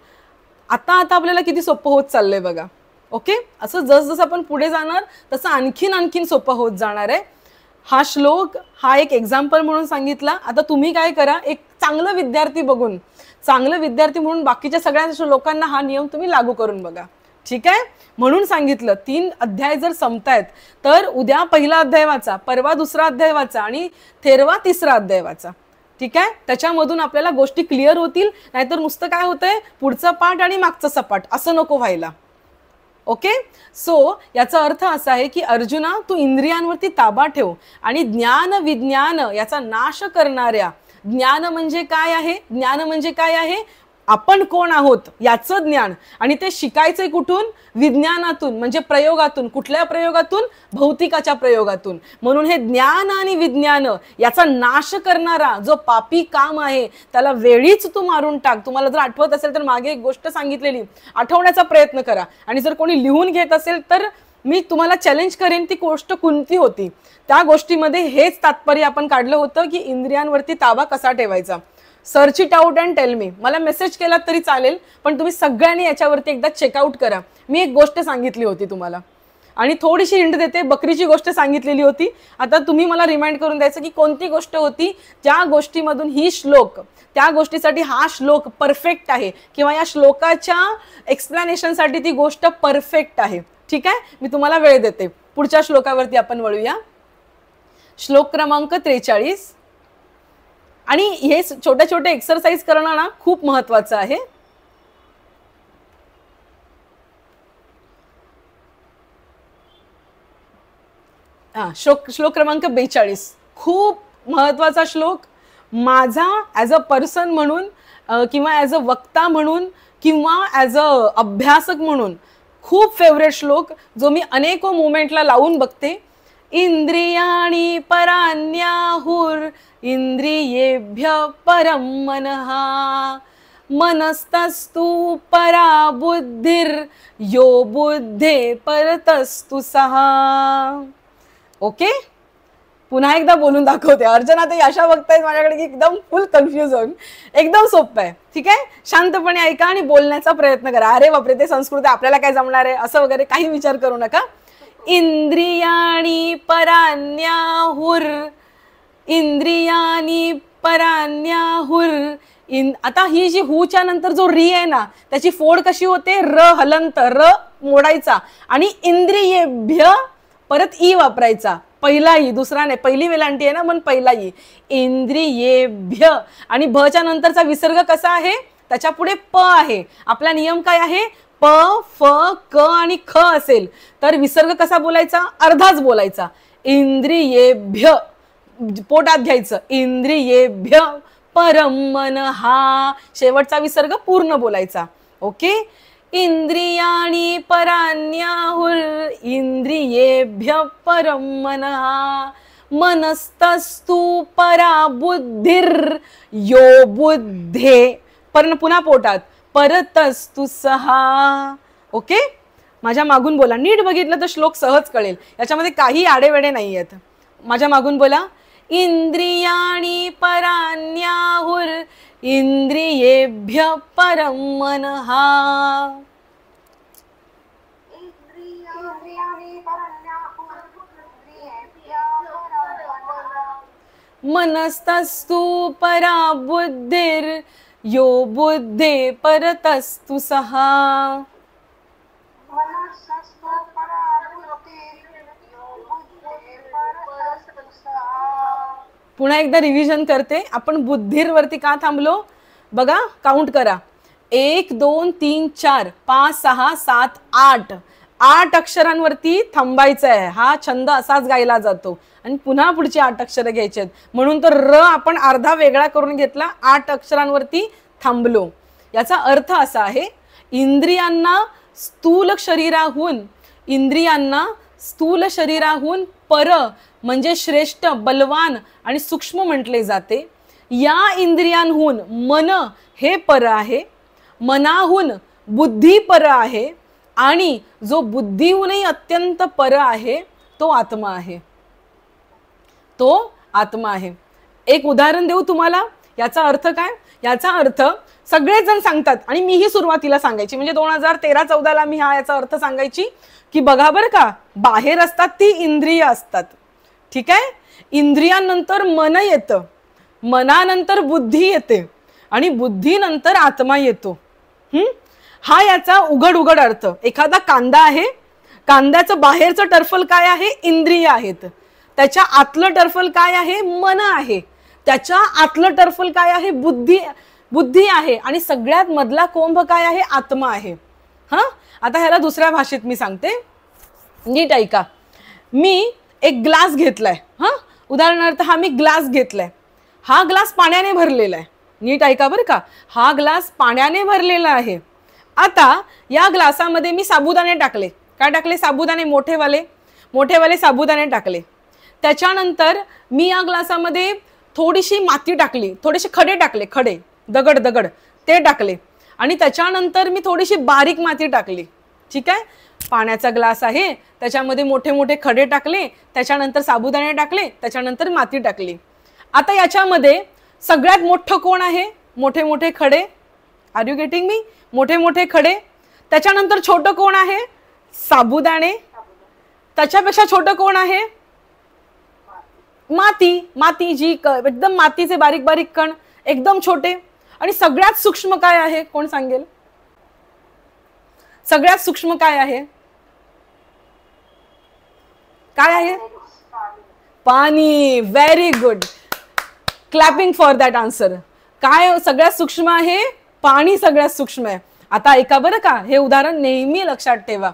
[SPEAKER 1] आता आपल्याला किती सोपं होत चाललंय बघा. ओके. असं जसं आपण पुढे जाणार तसं आणखीन सोपं होत जाणार आहे. हा श्लोक हा एक एक्झाम्पल म्हणून सांगितला. आता तुम्ही काय करा, एक चांगलं विद्यार्थी बघून, चांगलं विद्यार्थी म्हणून बाकीच्या सगळ्या लोकांना हा नियम तुम्ही लागू करून बघा. ठीक आहे. म्हणून सांगितलं 3 अध्याय जर संपतायत तर उद्या पहिला अध्याय वाचा, परवा दुसरा अध्याय वाचा आणि थेरवा तिसरा अध्याय वाचा. ठीक आहे. त्याच्यामधून आपल्याला गोष्टी क्लिअर होतील. नाहीतर नुसतं काय होतंय, पुढचं पाठ आणि मागचं सपाट, असं नको व्हायला. ओके. सो याचा अर्थ असा आहे की अर्जुना, तू इंद्रियांवरती ताबा ठेव आणि ज्ञान विज्ञान याचा नाश करणाऱ्या, ज्ञान म्हणजे काय आहे, ज्ञान म्हणजे काय आहे, आपण कोण आहोत याचं ज्ञान. आणि ते शिकायचंय कुठून, विज्ञानातून, म्हणजे प्रयोगातून. कुठल्या प्रयोगातून, भौतिकाच्या प्रयोगातून. म्हणून हे ज्ञान आणि विज्ञान याचा नाश करणारा जो पापी काम आहे त्याला वेळीच तू मारून टाक. तुम्हाला जर आठवत असेल तर मागे एक गोष्ट सांगितलेली, आठवण्याचा प्रयत्न करा. आणि जर कोणी लिहून घेत असेल तर मी तुम्हाला चॅलेंज करेन ती गोष्ट कोणती होती. त्या गोष्टीमध्ये हेच तात्पर्य आपण काढलं होतं की इंद्रियांवरती ताबा कसा ठेवायचा. Search it out and tell me. मला मेसेज केला तरी चालेल, पण तुम्ही सगळ्यांनी याच्यावरती एकदा चेकआउट करा. मी एक गोष्ट सांगितली होती तुम्हाला आणि थोडीशी हिंट देते, बकरीची गोष्ट सांगितलेली होती. आता तुम्ही मला रिमाइंड करून द्यायचं की कोणती गोष्ट होती ज्या गोष्टीमधून ही श्लोक, त्या गोष्टीसाठी हा श्लोक परफेक्ट आहे किंवा या श्लोकाच्या एक्सप्लेनेशनसाठी ती गोष्ट परफेक्ट आहे. ठीक आहे. मी तुम्हाला वेळ देते. पुढच्या श्लोकावरती आपण वळूया. श्लोक क्रमांक 43. आणि हे छोटे एक्सरसाइज करणं ना खूप महत्वाचं आहे. श्लोक क्रमांक 42. खूप महत्वाचा श्लोक. माझा ॲज अ पर्सन म्हणून किंवा ॲज अ वक्ता म्हणून किंवा ॲज अ अभ्यासक म्हणून खूप फेवरेट श्लोक, जो मी अनेको मोमेंटला लावून बघते. इंद्रियाणी परान्याहुर इंद्रियेभ्य परम मनः मनस्तस्तु परा बुद्धिर यो बुद्धे परतस्तु सहा. ओके, पुन्हा एकदा बोलून दाखवते. अर्चना ते अशा बघतायत माझ्याकडे की एकदम फुल कन्फ्युजन. एकदम सोपं आहे, ठीक आहे. शांतपणे ऐका आणि बोलण्याचा प्रयत्न करा. अरे बापरे ते संस्कृत आपल्याला काय जमणार आहे असं वगैरे काही विचार करू नका. इंद्रियाणी पराण्याहुर, इंद्रियाणी पराण्याहुर. आता ही जी हुच्या नंतर जो री आहे ना त्याची फोड कशी होते, र हलंत, र मोडायचा आणि इंद्रियेभ्य परत ई वापरायचा. पहिला ई, दुसरा नाही, पहिली वेलांटी आहे ना म्हणून पहिला ई. इंद्रियेभ्य आणि भ च्या नंतरचा विसर्ग कसा आहे, त्याच्या पुढे प आहे. आपला नियम काय आहे, प फ क आणि ख असेल तर विसर्ग कसा बोलायचा, अर्धाच बोलायचा. इंद्रियेभ्य पोटात घ्यायचं, इंद्रियेभ्य परम मनः, शेवटचा विसर्ग पूर्ण बोलायचा. ओके, इंद्रियाणी पराण्याहुर इंद्रियेभ्य परम मनः मनस्तस्तु परा बुद्धिर यो बुद्धे, पुन्हा पोटात, परतस्तु सहा. ओके, माझ्या मागून बोला. नीट बघितलं तर श्लोक सहज कळेल, याच्यामध्ये काही आडेवेडे नाही आहेत. माझ्या मागून बोला. इंद्रियाणी पराण्याहुर इंद्रियेभ्य परम मनः मनस्तस्तु परा बुद्धिर यो बुद्धे परतस्तु सहा. पुन्हा एकदा रिव्हिजन करते. आपण बुद्धीरवरती का थांबलो बघा, काउंट करा. 1 2 3 4 5 6 7 8 8 अक्षरांवरती थांबायचं आहे. हा छंद असाच गायला जातो आणि पुन्हा पुढची 8 अक्षरं घ्यायची आहेत. म्हणून तर र आपण अर्धा वेगळा करून घेतला, 8 अक्षरांवरती थांबलो. याचा अर्थ असा आहे, इंद्रियांना स्थूल शरीराहून पर म्हणजे श्रेष्ठ, बलवान आणि सूक्ष्म म्हटले जाते. या इंद्रियांहून मन हे पर आहे, मनाहून बुद्धी पर आहे आणि जो बुद्धीहूनही अत्यंत पर आहे तो आत्मा आहे. तो आत्मा आहे. एक उदाहरण देऊ तुम्हाला. याचा अर्थ काय, याचा अर्थ सगळेच जण सांगतात आणि मीही सुरुवातीला सांगायची, म्हणजे 2013-14 मी याचा अर्थ सांगायची की बघा बरं का, बाहेर असतात ती इंद्रिय असतात, ठीक आहे. इंद्रियांनंतर मन येतं, मनानंतर बुद्धी येते आणि बुद्धीनंतर आत्मा येतो. हा याचा उघड अर्थ. एखादा कांदा आहे, कांद्याचं बाहेरचं टर्फल काय आहे, इंद्रिय आहेत. त्याच्या आतलं टर्फल काय आहे, मन आहे. त्याच्या आतलं टर्फल काय आहे, बुद्धी आहे. आणि सगळ्यात मधला कोंभ काय आहे, आत्मा आहे. आता ह्याला दुसऱ्या भाषेत मी सांगते, नीट ऐका. मी एक ग्लास घेतलाय, उदाहरणार्थ हा मी ग्लास घेतलाय. हा ग्लास पाण्याने भरलेला आहे. नीट ऐका बरं का, हा ग्लास पाण्याने भरलेला आहे. आता या ग्लासामध्ये मी साबुदाणे टाकले. काय टाकले, साबुदाणे, मोठेवाले साबुदाणे टाकले. त्याच्यानंतर मी या ग्लासामध्ये थोडीशी माती टाकली, थोडेसे खडे टाकले, दगड ते टाकले आणि त्याच्यानंतर मी थोडीशी बारीक माती टाकली, ठीक आहे. पाण्याचा ग्लास आहे, त्याच्यामध्ये मोठे खडे टाकले, त्याच्यानंतर साबुदाणे टाकले, त्याच्यानंतर माती टाकली. आता याच्यामध्ये सगळ्यात मोठं कोण आहे, मोठे खडे. आर यू गेटिंग मी, मोठे खडे. त्याच्यानंतर छोटं कोण आहे, साबुदाणे. त्याच्यापेक्षा छोटं कोण आहे, माती जी एकदम मातीचे बारीक कण, एकदम छोटे. आणि सगळ्यात सूक्ष्म काय आहे, कोण सांगेल, सगळ्यात सूक्ष्म काय आहे, काय आहे, पाणी. Very good, clapping for that answer. काय सगळ्यात सूक्ष्म आहे, पाणी सगळ्यात सूक्ष्म आहे. आता ऐका बरं का, हे उदाहरण नेहमी लक्षात ठेवा.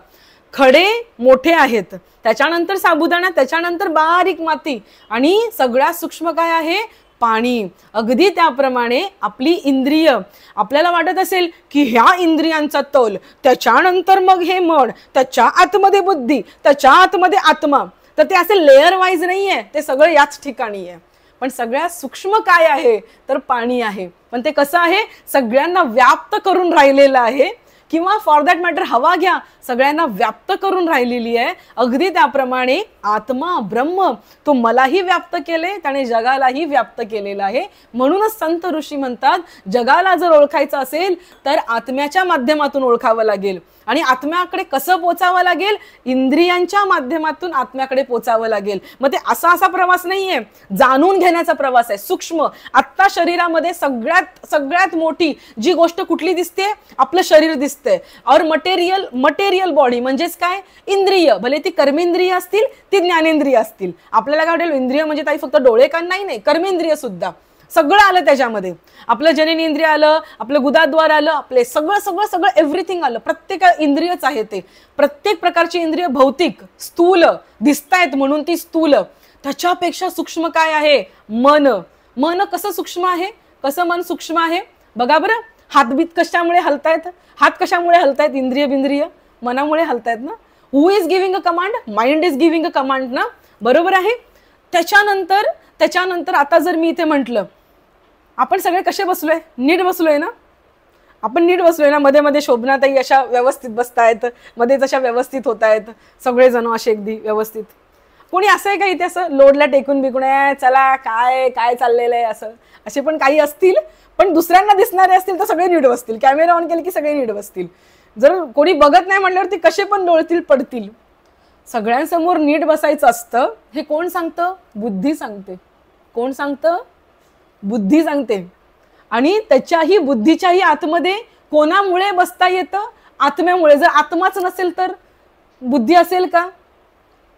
[SPEAKER 1] खडे मोठे आहेत, त्याच्यानंतर साबुदाणा, त्याच्यानंतर बारीक माती आणि सगळ्यात सूक्ष्म काय आहे, पाणी. अगदी त्याप्रमाणे आपली इंद्रिय, आपल्याला वाटत असेल की ह्या इंद्रियांचा तोल, त्याच्यानंतर मग हे मन, त्याच्या आतमध्ये बुद्धी, त्याच्या आतमध्ये आत्मा. तर ते असे लेअर वाईज नाहीये, ते सगळं याच ठिकाणी आहे. पण सगळ्यात सूक्ष्म काय आहे तर पाणी आहे. पण ते कसं आहे, सगळ्यांना व्याप्त करून राहिलेलं आहे, किंवा फॉर दॅट मॅटर हवा घ्या, सगळ्यांना व्याप्त करून राहिलेली आहे. अगदी त्याप्रमाणे आत्मा ब्रह्म तो मलाही व्याप्त केले, त्याने जगालाही व्याप्त केलेला आहे. म्हणूनच संत ऋषी म्हणतात, जगाला जर ओळखायचं असेल तर आत्म्याच्या माध्यमातून ओळखावं लागेल. आणि आत्म्याकडे कसं पोचावं लागेल, इंद्रियांच्या माध्यमातून आत्म्याकडे पोचावं लागेल. मग ते असा प्रवास नाहीये, जाणून घेण्याचा प्रवास आहे, सूक्ष्म. आत्ता शरीरामध्ये सगळ्यात मोठी जी गोष्ट कुठली दिसते, आपलं शरीर दिसतंय. और मटेरियल बॉडी म्हणजेच काय, इंद्रिय, भले ती कर्मेंद्रिय असतील ती ज्ञानेंद्रिय असतील. आपल्याला काय वाटेल इंद्रिय म्हणजे ताई फक्त डोळे कान, नाही, कर्मेंद्रिय सुद्धा सगळं आलं त्याच्यामध्ये. आपलं जननेंद्रिय आलं, आपलं गुदाद्वार आलं, आपले सगळं एव्हरीथिंग आलं. प्रत्येक इंद्रियच आहे ते. प्रत्येक प्रकारची इंद्रिय भौतिक स्थूल दिसतायत म्हणून ती स्थूल. त्याच्यापेक्षा सूक्ष्म काय आहे, मन कसं सूक्ष्म आहे, कसं मन सूक्ष्म आहे बघा बरं. हातबीत कशामुळे हलतायत, हात कशामुळे हलतायत, इंद्रिय बिंद्रिय मनामुळे हलतायत ना. Who is giving a command, mind is giving a command ना, बरोबर आहे. त्याच्यानंतर आता जर मी इथे म्हटलं, आपण सगळे कसे बसलोय, नीट बसलोय ना, आपण नीट बसलोय ना. मध्ये मध्ये शोभनाताई अशा व्यवस्थित बसतायत, मध्येच अशा व्यवस्थित होत आहेत, सगळेजण असे अगदी व्यवस्थित. कोणी असं आहे का इथे असं लोडला टेकून बिकून चला काय चाललेलं आहे असं, असे पण काही असतील. पण दुसऱ्यांना दिसणारे असतील तर सगळे नीट बसतील, कॅमेरा ऑन केले की सगळे नीट बसतील. जर कोणी बघत नाही म्हटल्यावरती कसे पण डोळतील पडतील. सगळ्यांसमोर नीट बसायचं असतं, हे कोण सांगतं, बुद्धी सांगते. कोण सांगतं, बुद्धी सांगते. आणि त्याच्याही बुद्धीच्याही आतमध्ये कोणामुळे बसता येतं, आत्म्यामुळे. जर आत्माच नसेल तर बुद्धी असेल का,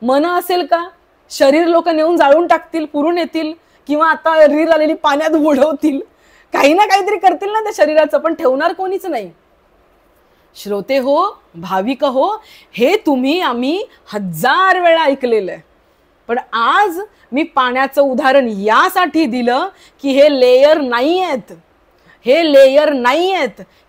[SPEAKER 1] मन असेल का. शरीर लोक नेऊन जाळून टाकतील, पुरून येतील, किंवा आता रील आलेली पाण्यात बुडवतील, काही ना काहीतरी करतील ना त्या शरीराचं, पण ठेवणार कोणीच नाही. श्रोते हो, भाविक हो, हे तुम्ही आम्ही 1000 वेळा ऐकलेलं आहे. पण आज मी पाण्याचं उदाहरण यासाठी दिलं की हे लेयर नाही आहेत,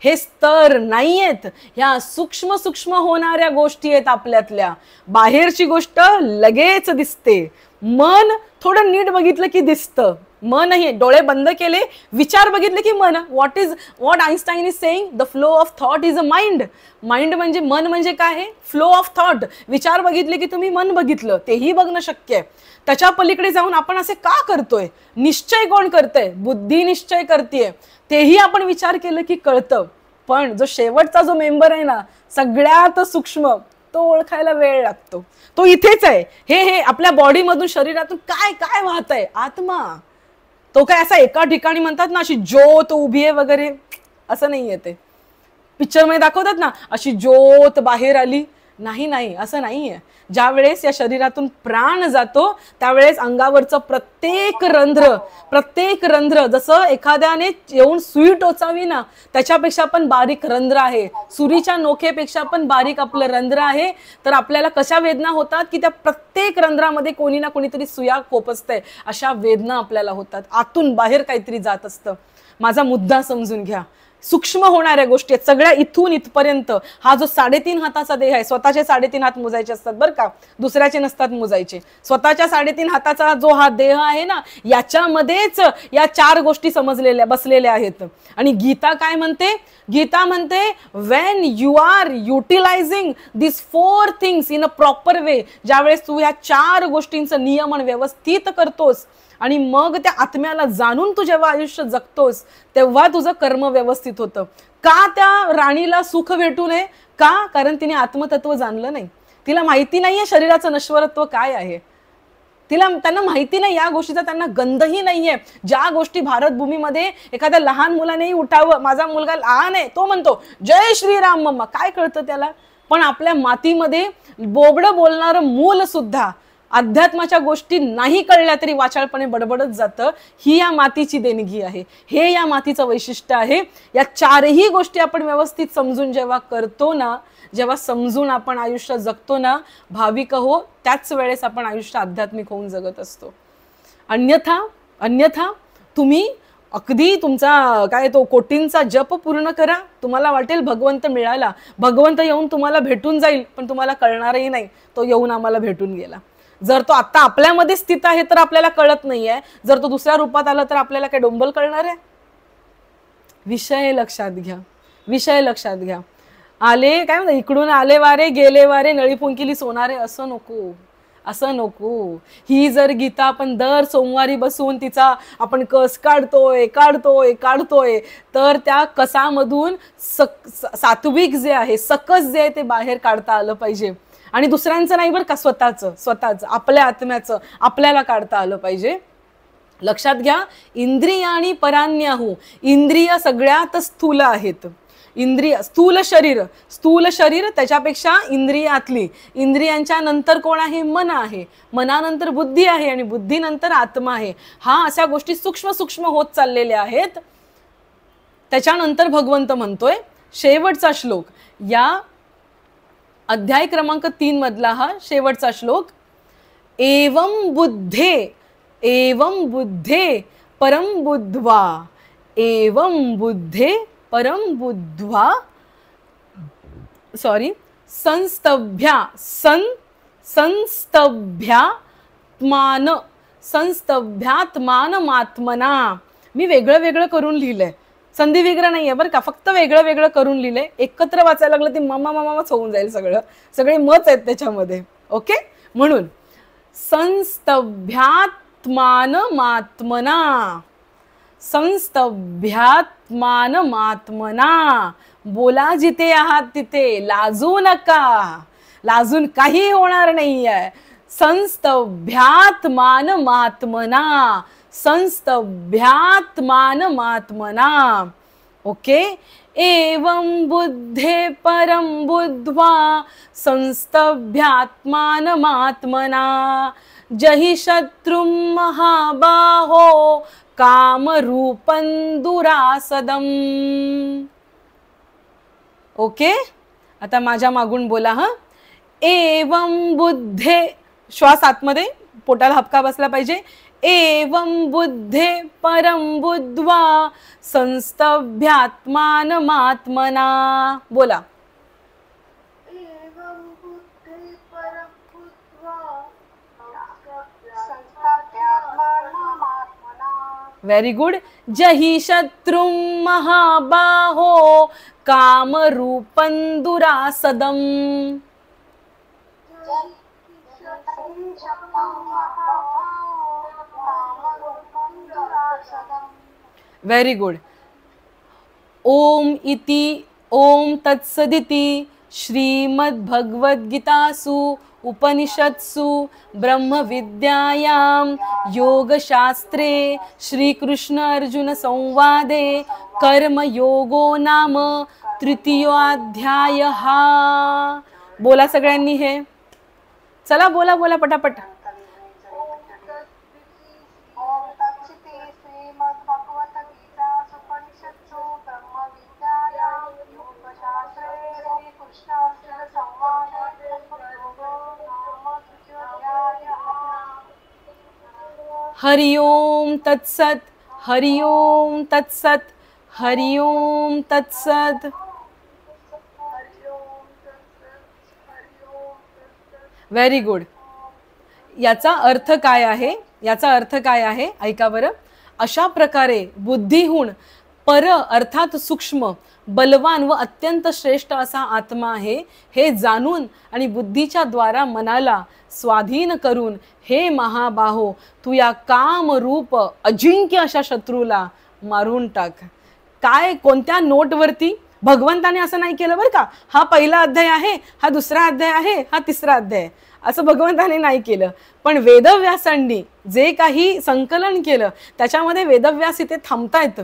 [SPEAKER 1] हे स्तर नाही आहेत. ह्या सूक्ष्म होणाऱ्या गोष्टी आहेत आपल्यातल्या. बाहेरची गोष्ट लगेच दिसते, मन थोडं नीट बघितलं की दिसतं. मन हे डोळे बंद केले, विचार बघितले की मन. What Einstein is saying, the flow of thought is a mind. Mind म्हणजे मन म्हणजे काय आहे, फ्लो ऑफ थॉट. विचार बघितले की तुम्ही मन बघितलं, तेही बघणं शक्य आहे. त्याच्या पलीकडे जाऊन आपण असे का करतोय, निश्चय कोण करतंय, बुद्धी निश्चय करतेय, तेही आपण विचार केलं की कळतं. पण जो शेवटचा जो मेंबर आहे ना, सगळ्यात सूक्ष्म, तो ओळखायला वेळ लागतो. तो इथेच आहे. हे आपल्या बॉडीमधून, शरीरातून काय वाहत आहे, आत्मा. तो काय असा एका ठिकाणी म्हणतात ना अशी ज्योत उभी आहे वगैरे, असं नाहीये. ते पिक्चर मध्ये दाखवतात ना अशी ज्योत बाहेर आली, नाही, असं नाहीये. ज्या वेळेस या शरीरातून प्राण जातो त्यावेळेस अंगावरचं प्रत्येक रंध्र जसं एखाद्याने येऊन सुई टोचावी ना, त्याच्यापेक्षा पण बारीक रंध्र आहे. सुरीच्या नोखेपेक्षा पण बारीक आपलं रंध्र आहे. तर आपल्याला कशा वेदना होतात की त्या प्रत्येक रंध्रामध्ये कोणी ना कोणीतरी सुया खोपसतंय, अशा वेदना आपल्याला होतात. आतून बाहेर काहीतरी जात असतं. माझा मुद्दा समजून घ्या. सूक्ष्म होणाऱ्या गोष्टी आहेत सगळ्या, इथून इथपर्यंत. हा जो 3.5 हाताचा देह आहे, स्वतःचे 3.5 हात मोजायचे असतात बरं का, दुसऱ्याचे नसतात मोजायचे. स्वतःच्या 3.5 हाताचा जो हा देह आहे ना, याच्यामध्येच या 4 गोष्टी बसलेल्या आहेत. आणि गीता काय म्हणते, गीता म्हणते when you are utilizing this 4 things in a proper way, ज्यावेळेस तू ह्या 4 गोष्टींचं नियमन व्यवस्थित करतोस आणि मग त्या आत्म्याला जाणून तू जेव्हा आयुष्य जगतोस, तेव्हा तुझं कर्म व्यवस्थित होतं. का त्या राणीला सुख भेटू नये, का, कारण तिने आत्मतत्व जाणलं नाही. तिला माहिती नाहीये शरीराचं नश्वरत्व काय आहे. त्यांना माहिती नाही या गोष्टीचा, त्यांना गंधही नाहीये. ज्या गोष्टी भारत भूमीमध्ये एखाद्या लहान मुलानेही उठावं, माझा मुलगा लहान आहे, तो म्हणतो जय श्रीराम मम्मा, काय कळतं त्याला. पण आपल्या मातीमध्ये बोबडं बोलणारं मूल सुद्धा अध्यात्माच्या गोष्टी नाही कळल्या तरी वाचाळपणे बडबडत जातं. ही या मातीची देणगी आहे, हे या मातीचं वैशिष्ट्य आहे. या 4ही गोष्टी आपण व्यवस्थित समजून जेव्हा करतो ना, जेव्हा समजून आपण आयुष्य जगतो ना, भाविक हो, त्याच वेळेस आपण आयुष्य आध्यात्मिक होऊन जगत असतो. अन्यथा तुम्ही अगदी तुमचा काय तो कोटींचा जप पूर्ण करा, तुम्हाला वाटेल भगवंत मिळाला, भगवंत येऊन तुम्हाला भेटून जाईल, पण तुम्हाला कळणारही नाही तो येऊन आम्हाला भेटून गेला. जर तो आता आपल्यामध्ये स्थित आहे तर आपल्याला कळत नाहीये, जर तो दुसऱ्या रूपात आला तर आपल्याला काय डोंबल कळणार आहे? विषय लक्षात घ्या, विषय लक्षात घ्या. आले काय म्हणतात, इकडून आले वारे गेले वारे नळी फुंकिली सोनारे, असं नको, असं नको. ही जर गीता आपण दर सोमवारी बसून तिचा आपण कस काढतोय काढतोय काढतोय तर त्या कसामधून सात्विक जे आहे, सकस जे आहे ते बाहेर काढता आलं पाहिजे. आणि दुसऱ्यांचं नाही बरं का, स्वतःच आपल्या आत्म्याचं आपल्याला काढता आलं पाहिजे. लक्षात घ्या, इंद्रियाणी परान्याहू, इंद्रिय सगळ्यात स्थूल आहेत. इंद्रिय स्थूल शरीर त्याच्यापेक्षा इंद्रियातली, इंद्रियांच्या नंतर कोण आहे? मन आहे, मनानंतर बुद्धी आहे आणि बुद्धीनंतर आत्मा आहे. हा अशा गोष्टी सूक्ष्म सूक्ष्म होत चाललेल्या आहेत. त्याच्यानंतर भगवंत म्हणतोय शेवटचा श्लोक, या अध्याय क्रमांक 3 मधला हा शेवटचा श्लोक, एवं बुद्धे परम बुद्ध्वा, एवं बुद्धे परम बुद्ध्वा, संस्तभ्यात्मानमात्मना. मी वेगळं वेगळं करून लिहिलंय, संधी विग्रह नाहीये बरं का, फक्त वेगळं वेगळं करून लिहिलंय. एकत्र वाचायला लागलं ती मामाच होऊन जाईल, सगळे मत आहेत त्याच्यामध्ये. ओके, म्हणून संस्तभ्यात्मानमात्मना, संस्तभ्यात्मानमात्मना. बोला जिथे आहात तिथे, लाजू नका, लाजून काही होणार नाहीये. संस्तभ्यात्मानमात्मना, संस्तभ्यात्मानमात्मना. ओके, एवं बुद्धे परम बुद्ध्वा संस्तभ्यात्मानमात्मना, जहि शत्रुं महाबाहो कामरूपं दुरासदम्. ओके, आता माझ्या मागून बोला हा. एवं बुद्धे, श्वास आतमध्ये, पोटाला हपका बसला पाहिजे. एवं बुद्धे परम बुद्ध्वा संस्तभ्यात्मानमात्मना. बोला. Very good. जहि शत्रुं महाबाहो कामरूपं दुरासदम्. Very good. ओम इति ओम तत्सदिति श्रीमद्भगवद्गीतासु उपनिषत्सु ब्रह्मविद्यायां योगशास्त्रे श्रीकृष्ण अर्जुन संवादे कर्मयोगो नाम तृतीयोऽध्यायः. बोला सगळ्यांनी हे, चला बोला बोला पटापट. हरि ओम तत्सत, हरि ओम तत्सत, हरि ओम तत्सत. Very good. याचा अर्थ काय आहे? याचा अर्थ काय आहे ऐका बरं. अशा प्रकारे बुद्धीहून पर अर्थात सूक्ष्म, बलवान व अत्यंत श्रेष्ठ असा आत्मा आहे हे जाणून आणि बुद्धीच्या द्वारा मनाला स्वाधीन करून, हे महाबाहो तू या कामरूप अजिंक्य अशा शत्रूला मारून टाक. काय, कोणत्या नोटवरती? भगवंताने असं नाही केलं बरं का, हा पहिला अध्याय आहे, हा दुसरा अध्याय आहे, हा तिसरा अध्याय, असं भगवंताने नाही केलं. पण वेदव्यासांनी जे काही संकलन केलं त्याच्यामध्ये वेदव्यास इथे थांबतायत.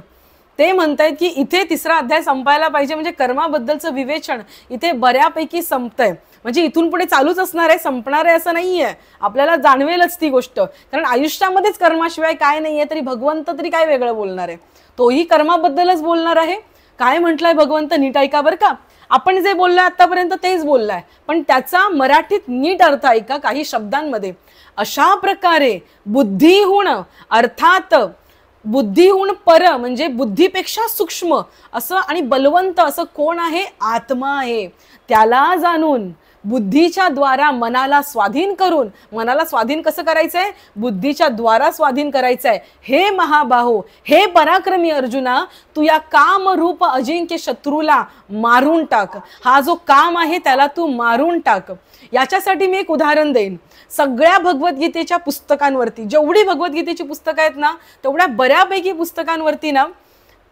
[SPEAKER 1] ते म्हणतायत की इथे तिसरा अध्याय संपायला पाहिजे, म्हणजे कर्माबद्दलचं विवेचन इथे बऱ्यापैकी संपतंय. म्हणजे इथून पुढे चालूच असणार आहे, संपणार आहे असं नाहीये. आपल्याला जाणवेलच ती गोष्ट, कारण आयुष्यामध्येच कर्माशिवाय काय नाहीये. तरी भगवंत तरी काय वेगळं बोलणार आहे? तोही कर्माबद्दलच बोलणार आहे. काय म्हटलंय भगवंत नीट ऐका बरं का. आपण जे बोललोय आतापर्यंत तेच बोललाय, पण त्याचा मराठीत नीट अर्थ ऐका काही शब्दांमध्ये. अशा प्रकारे बुद्धीहून, अर्थात बुद्धीहून पर म्हणजे बुद्धीपेक्षा सूक्ष्म असं आणि बलवंत असं कोण आहे? आत्मा आहे. त्याला जाणून बुद्धीच्या द्वारा मनाला स्वाधीन करून, मनाला स्वाधीन कसं करायचंय? बुद्धीच्या द्वारा स्वाधीन करायचंय. हे महाबाहो, हे पराक्रमी अर्जुना, तू या कामरूप अजिंक्य शत्रूला मारून टाक. हा जो काम आहे त्याला तू मारून टाक. याच्यासाठी मी एक उदाहरण देईन. सगळ्या भगवद्गीतेच्या पुस्तकांवरती, जेवढी भगवद्गीतेची पुस्तकं आहेत ना, तेवढ्या बऱ्यापैकी पुस्तकांवरती ना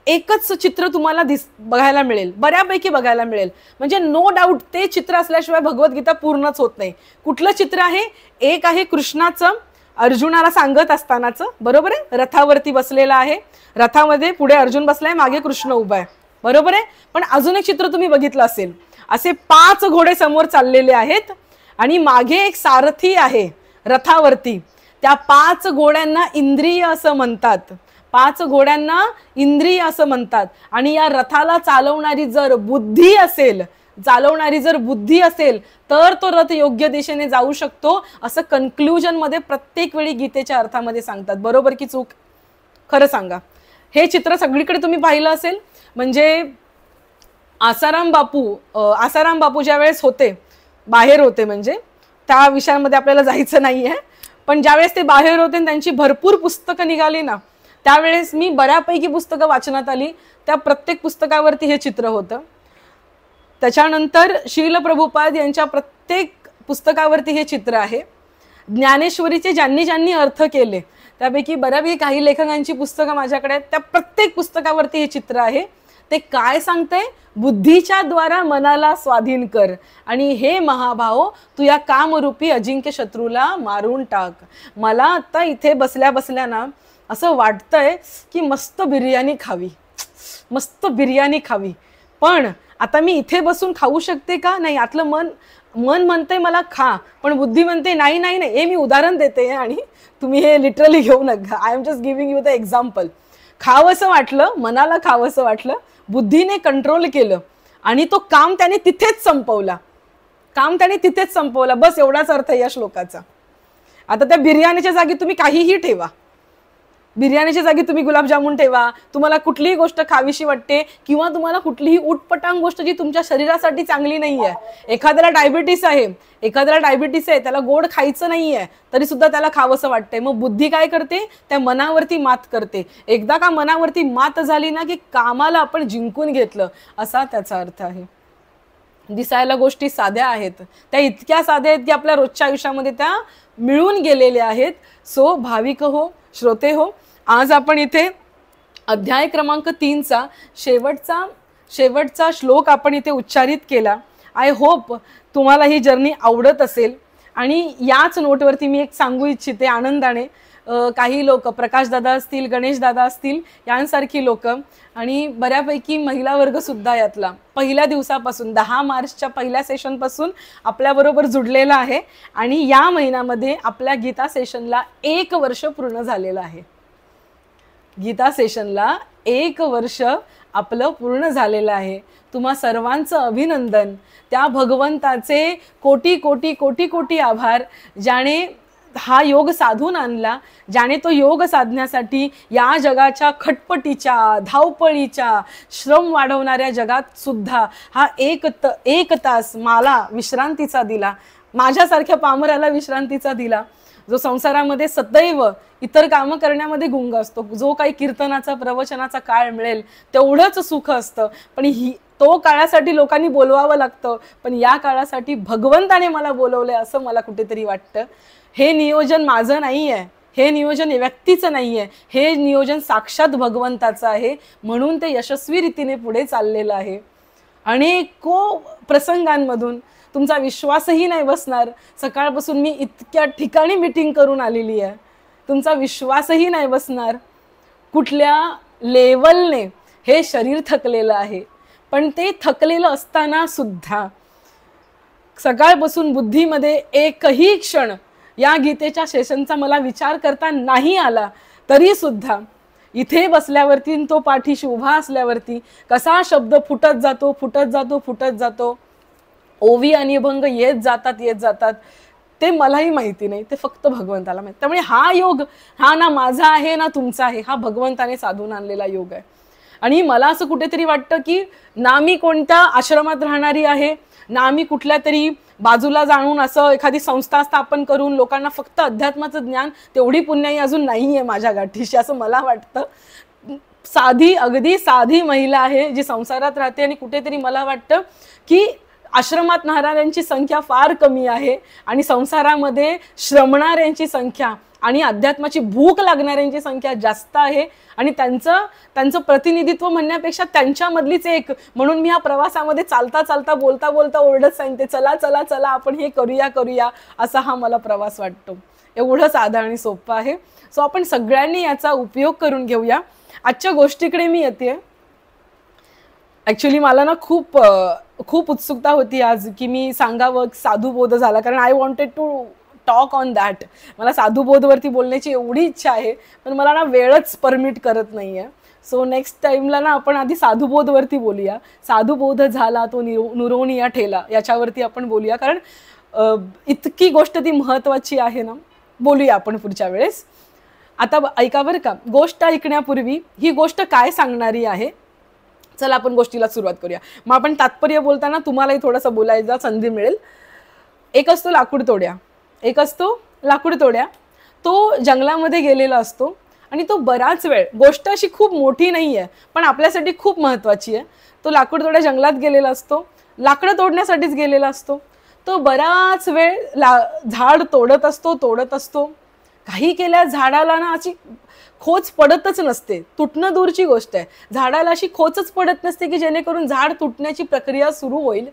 [SPEAKER 1] एकच चित्र तुम्हाला बघायला मिळेल, बऱ्यापैकी बघायला मिळेल. म्हणजे नो डाऊट ते चित्र असल्याशिवाय भगवद्गीता पूर्णच होत नाही. कुठलं चित्र आहे? एक आहे कृष्णाचं अर्जुनाला सांगत असतानाचं, बरोबर आहे. रथावरती बसलेला आहे, रथामध्ये पुढे अर्जुन बसलाय, मागे कृष्ण उभा आहे, बरोबर आहे. पण अजून एक चित्र तुम्ही बघितलं असेल, असे 5 घोडे समोर चाललेले आहेत आणि मागे एक सारथी आहे रथावरती. त्या 5 घोड्यांना इंद्रिय असं म्हणतात. 5 घोड्यांना इंद्रिय असं म्हणतात. आणि या रथाला चालवणारी जर बुद्धी असेल तर तो रथ योग्य दिशेने जाऊ शकतो, असं कन्क्लुजन मध्ये प्रत्येक वेळी गीतेच्या अर्थामध्ये सांगतात. बरोबर की चूक? खरं सांगा. हे चित्र सगळीकडे तुम्ही पाहिलं असेल. म्हणजे आसाराम बापू ज्या वेळेस बाहेर होते, म्हणजे त्या विषयांमध्ये आपल्याला जायचं नाहीये, पण ज्यावेळेस ते बाहेर होते आणि त्यांची भरपूर पुस्तकं निघाली ना, त्यावेळेस मी बऱ्यापैकी पुस्तकं वाचनात आली. त्या प्रत्येक पुस्तकावरती हे चित्र होतं. त्याच्यानंतर श्रील प्रभुपाद यांच्या प्रत्येक पुस्तकावरती हे चित्र आहे. ज्ञानेश्वरीचे ज्यांनी अर्थ केले त्यापैकी बऱ्यापैकी काही लेखकांची पुस्तकं माझ्याकडे आहेत. त्या प्रत्येक पुस्तकावरती हे चित्र आहे. ते काय सांगते? बुद्धीच्या द्वारा मनाला स्वाधीन कर आणि हे महाभाव, तू या कामरूपी अजिंक्य शत्रूला मारून टाक. मला आता इथे बसल्या बसल्या ना असं वाटतंय की मस्त बिर्याणी खावी. पण आता मी इथे बसून खाऊ शकते का? नाही. आतलं मन म्हणते मला खा, पण बुद्धी म्हणते नाही नाही नाही. हे मी उदाहरण देते आणि तुम्ही हे लिटरली घेऊ नका. I am just giving you the example. खावंसं वाटलं, मनाला खावंसं वाटलं, बुद्धीने कंट्रोल केलं आणि तो काम त्याने तिथेच संपवला. बस एवढाच अर्थ आहे या श्लोकाचा. आता त्या बिर्याणीच्या जागी तुम्ही काहीही ठेवा, बिर्याणीच्या जागी तुम्ही गुलाबजामुन ठेवा, तुम्हाला कुठलीही गोष्ट खावीशी वाटते किंवा तुम्हाला कुठलीही उटपटांग गोष्ट जी तुमच्या शरीरासाठी चांगली नाहीये. एखाद्याला डायबिटीस आहे, त्याला गोड खायचं नाहीये, तरी सुद्धा त्याला खावंसं वाटतंय. मग बुद्धी काय करते? त्या मनावरती मात करते. एकदा का मनावरती मात झाली ना की कामाला आपण जिंकून घेतलं, असा त्याचा अर्थ आहे. दिसायला गोष्टी साध्या आहेत, त्या इतक्या साध्या आहेत की आपल्या रोजच्या आयुष्यामध्ये त्या मिळून गेलेल्या आहेत. सो भाविक हो, श्रोते हो, आज आपण इथे अध्याय क्रमांक 3चा शेवटचा श्लोक आपण इथे उच्चारित केला. आय होप तुम्हाला ही जर्नी आवडत असेल. आणि याच नोटवरती मी एक सांगू इच्छिते आनंदाने, काही लोक, प्रकाश दादा असतील, गणेश दादा असतील, यांसारखी लोक आणि बऱ्यापैकी महिला वर्ग सुद्धा यातला पहिल्या दिवसापासून 10 मार्चच्या पहिल्या सेशन पासून आपल्याबरोबर जुडलेला आहे. आणि या महिन्यामध्ये आपल्या गीता सेशनला 1 वर्ष पूर्ण झालेलं आहे. गीता सेशनला 1 वर्ष आपलं पूर्ण झालेलं आहे. तुम्हा सर्वांचं अभिनंदन. त्या भगवंताचे कोटी कोटी कोटी कोटी आभार, ज्याने हा योग साधून आणला, ज्याने तो योग साधण्यासाठी या जगाच्या खटपटीच्या, धावपळीच्या, श्रम वाढवणाऱ्या जगात सुद्धा हा एक तास मला विश्रांतीचा दिला, माझ्यासारख्या पामराला विश्रांतीचा दिला, जो संसारामध्ये सदैव इतर कामं करण्यामध्ये गुंग असतो. जो काही कीर्तनाचा, प्रवचनाचा काळ मिळेल तेवढंच सुख असतं, पण तो काळासाठी लोकांनी बोलवावं लागतं. पण या काळासाठी भगवंताने मला बोलवलंय असं मला कुठेतरी वाटतं. हे नियोजन माझं नाही आहे, हे नियोजन व्यक्तीचं नाही आहे, हे नियोजन साक्षात भगवंताचं आहे. म्हणून ते यशस्वी रीतीने पुढे चाललेलं आहे. अनेको प्रसंगांमधून तुमचा विश्वासही नाही बसणार. सकाळपासून मी इतक्या ठिकाणी मीटिंग करून आलेली आहे, तुमचा विश्वासही नाही बसणार. कुठल्या लेवलने हे शरीर थकलेलं आहे, पण ते थकलेलं असताना सुद्धा सकाळपासून बुद्धीमध्ये एकही क्षण या गीतेच्या सेशनचा मला विचार करता नाही आला, तरी सुद्धा इथे बसल्यावरती, तो पाठीशी उभा असल्यावरती कसा शब्द फुटत जातो, ओवी आणि अभंग येत जातात, ते मलाही माहिती नाही, ते फक्त भगवंताला माहिती. त्यामुळे हा योग हा ना माझा आहे ना तुमचा आहे, हा भगवंताने साधून आणलेला योग आहे. आणि मला असं कुठेतरी वाटतं की ना मी कोणत्या आश्रमात राहणारी आहे, ना मी कुठल्या तरी बाजूला जाणून असं एखादी संस्था स्थापन करून लोकांना फक्त अध्यात्माचं ज्ञान, तेवढी पुण्याई अजून नाहीये माझ्या गाठीशी असं मला वाटतं. साधी, अगदी साधी महिला आहे जी संसारात राहते आणि कुठेतरी मला वाटतं की आश्रमात राहणाऱ्यांची संख्या फार कमी आहे आणि संसारामध्ये श्रमणाऱ्यांची संख्या आणि अध्यात्माची भूक लागणाऱ्यांची संख्या जास्त आहे. आणि त्यांचं प्रतिनिधित्व म्हणण्यापेक्षा त्यांच्यामधलीच एक म्हणून मी ह्या प्रवासामध्ये चालता चालता बोलता बोलता ओरडत सांगते, चला चला चला आपण हे करूया असा हा मला प्रवास वाटतो. एवढं साधं आणि सोपं आहे. सो आपण सगळ्यांनी याचा उपयोग करून घेऊया. आजच्या गोष्टीकडे मी येते. ॲक्च्युली मला ना खूप उत्सुकता होती आज की मी सांगावं साधुबोध झाला, कारण I wanted to talk on that. मला साधुबोधवरती बोलण्याची एवढी इच्छा आहे, पण मला ना वेळच परमिट करत नाही आहे. सो नेक्स्ट टाईमला ना आपण आधी साधुबोधवरती बोलूया. साधुबोध झाला तो नुरोनिया ठेला याच्यावरती आपण बोलूया, कारण इतकी गोष्ट ती महत्त्वाची आहे ना. बोलूया आपण पुढच्या वेळेस. आता ऐका बरं का, गोष्ट ऐकण्यापूर्वी ही गोष्ट काय सांगणारी आहे, चला आपण गोष्टीला सुरुवात करूया. मग आपण तात्पर्य बोलताना तुम्हालाही थोडंसं बोलायचा संधी मिळेल. एक असतो लाकूड तोड्या. तो जंगलामध्ये गेलेला असतो आणि तो बराच वेळ, गोष्ट अशी खूप मोठी नाही आहे पण आपल्यासाठी खूप महत्त्वाची आहे. तो लाकूड तोड्या जंगलात गेलेला असतो, लाकडं तोडण्यासाठीच गेलेला असतो. तो बराच वेळ झाड तोडत असतो. काही केल्या झाडाला ना अशी खोच पडतच नसते. तुटणं दूरची गोष्ट आहे, झाडाला अशी खोचच पडत नसते की जेणेकरून झाड तुटण्याची प्रक्रिया सुरू होईल.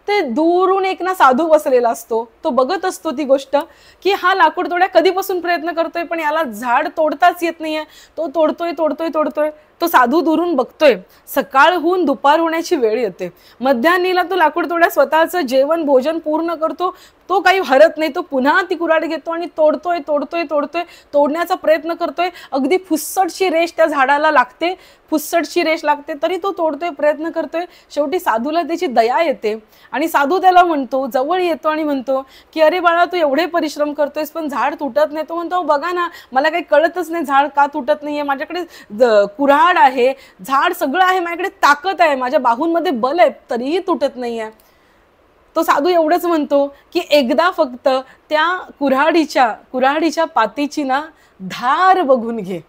[SPEAKER 1] ते दूरून एक ना साधू बसलेला असतो. तो बघत असतो ती गोष्ट की हा लाकूड तोड्या कधीपासून प्रयत्न करतोय पण याला झाड तोडताच येत नाहीये. तो तोडतोय. तो साधू दुरून बघतोय. सकाळ होऊन दुपार होण्याची वेळ येते. मध्यान्नीला तो लाकूड तोड्या स्वतःचं जेवण भोजन पूर्ण करतो. तो काही हरत नाही. तो पुन्हा ती कुऱ्हाड घेतो आणि तोडतोय. तोडण्याचा प्रयत्न करतोय. अगदी फुस्सटशी रेष त्या झाडाला लागते. तरी तो तोडतोय, प्रयत्न करतोय. शेवटी साधूला त्याची दया येते आणि साधू त्याला म्हणतो, जवळ येतो आणि म्हणतो की अरे बाळा, तू एवढे परिश्रम करतोयस पण झाड तुटत नाही. तो म्हणतो, बघा ना, मला काही कळतच नाही झाड का तुटत नाहीये. माझ्याकडे कुऱ्हाड आहे, झाड सगळं आहे, माझ्याकडे ताकद आहे, माझ्या बाहूंमध्ये बल आहे, तरीही तुटत नाहीये. तो साधू एवढंच म्हणतो की एकदा फक्त त्या कुऱ्हाडीच्या पातीची ना धार बघून घे.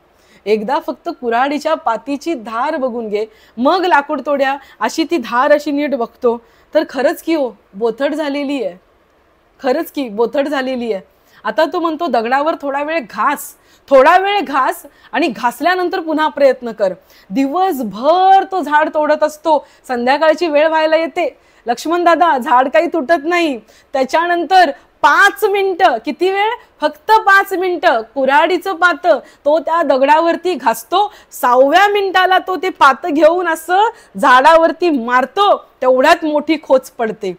[SPEAKER 1] एकदा फक्त कुऱ्हाडीच्या पातीची धार बघून घे. मग लाकूड तोड्या अशी ती धार अशी नीट बघतो तर खरंच की हो, बोथट झालेली आहे. आता तो म्हणतो, दगडावर थोडा वेळ घास आणि घासल्यानंतर पुन्हा प्रयत्न कर. दिवसभर तो झाड तोडत असतो. संध्याकाळची वेळ व्हायला येते. लक्ष्मण दादा, झाड काही तुटत नाही. त्याच्यानंतर 5 मिनिटं, किती वेळ, फक्त 5 मिनिटं कुऱ्हाडीचं पात तो त्या दगडावरती घासतो. 6व्या मिनिटाला तो ते पात घेऊन असं झाडावरती मारतो. तेवढ्यात मोठी खोच पडते.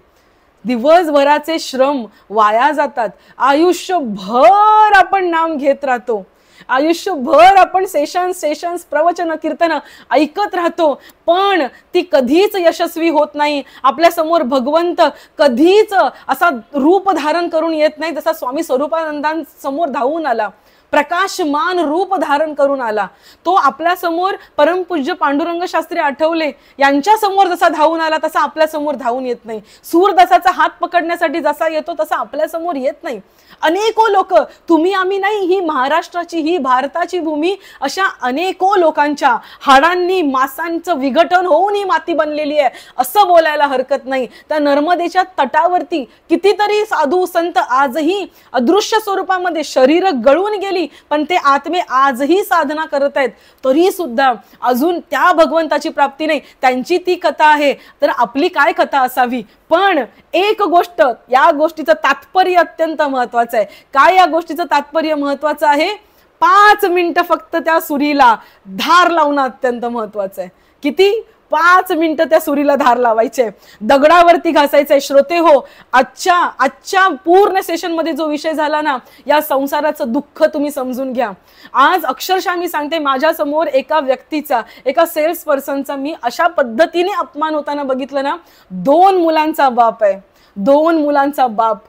[SPEAKER 1] दिवसभराचे श्रम वाया जातात. आयुष्यभर आपण नाम घेत राहतो. आयुष्यभर आपण सेशन्स प्रवचन कीर्तन ऐकत राहतो पण ती कधीच यशस्वी होत नाही. आपल्या समोर भगवंत कधीच असा रूप धारण करून येत नाही जसा स्वामी स्वरूपानंदांसमोर धावून आला. प्रकाशमान रूप धारण करून आला. तो आपल्या समोर परमपूज्य पांडुरंग शास्त्री आठवले यांच्या समोर जसा धावून आला तसा आपल्या समोर धावून येत नाही. सूरदासाचा हात पकडण्यासाठी जसा येतो तसा आपल्या समोर येत नाही. अनेको लोक, तुम्ही आम्ही नाही, ही महाराष्ट्राची, ही भारताची भूमी अशा अनेको लोकांच्या हाडांनी मांसांचं विघटन होऊन ही माती बनलेली आहे असं बोलायला हरकत नाही. त्या नर्मदेच्या तटावरती कितीतरी साधू संत आजही अदृश्य स्वरूपामध्ये शरीर गळून गेली पण ते आत्मे आजही साधना करत आहेत. तरी सुद्धा अजून त्या भगवंताची प्राप्ती नाही. त्यांची ती कथा आहे तर आपली काय कथा असावी. पण एक गोष्ट, या गोष्टीचं तात्पर्य अत्यंत महत्वाचं आहे. काय या गोष्टीचं तात्पर्य महत्वाचं आहे? 5 मिनिटं फक्त त्या सुरीला धार लावणं अत्यंत महत्वाचं आहे. किती? 5 मिनिटं त्या सुरीला धार लावायचे, दगडावरती घासायचंय. श्रोते हो, आजच्या पूर्ण सेशन मध्ये जो विषय झाला ना, या संसाराचं दुःख तुम्ही समजून घ्या. आज अक्षरशः मी सांगते, माझ्या समोर एका व्यक्तीचा, एका सेल्स पर्सनचा मी अशा पद्धतीने अपमान होताना बघितलं ना. 2 मुलांचा बाप आहे, 2 मुलांचा बाप,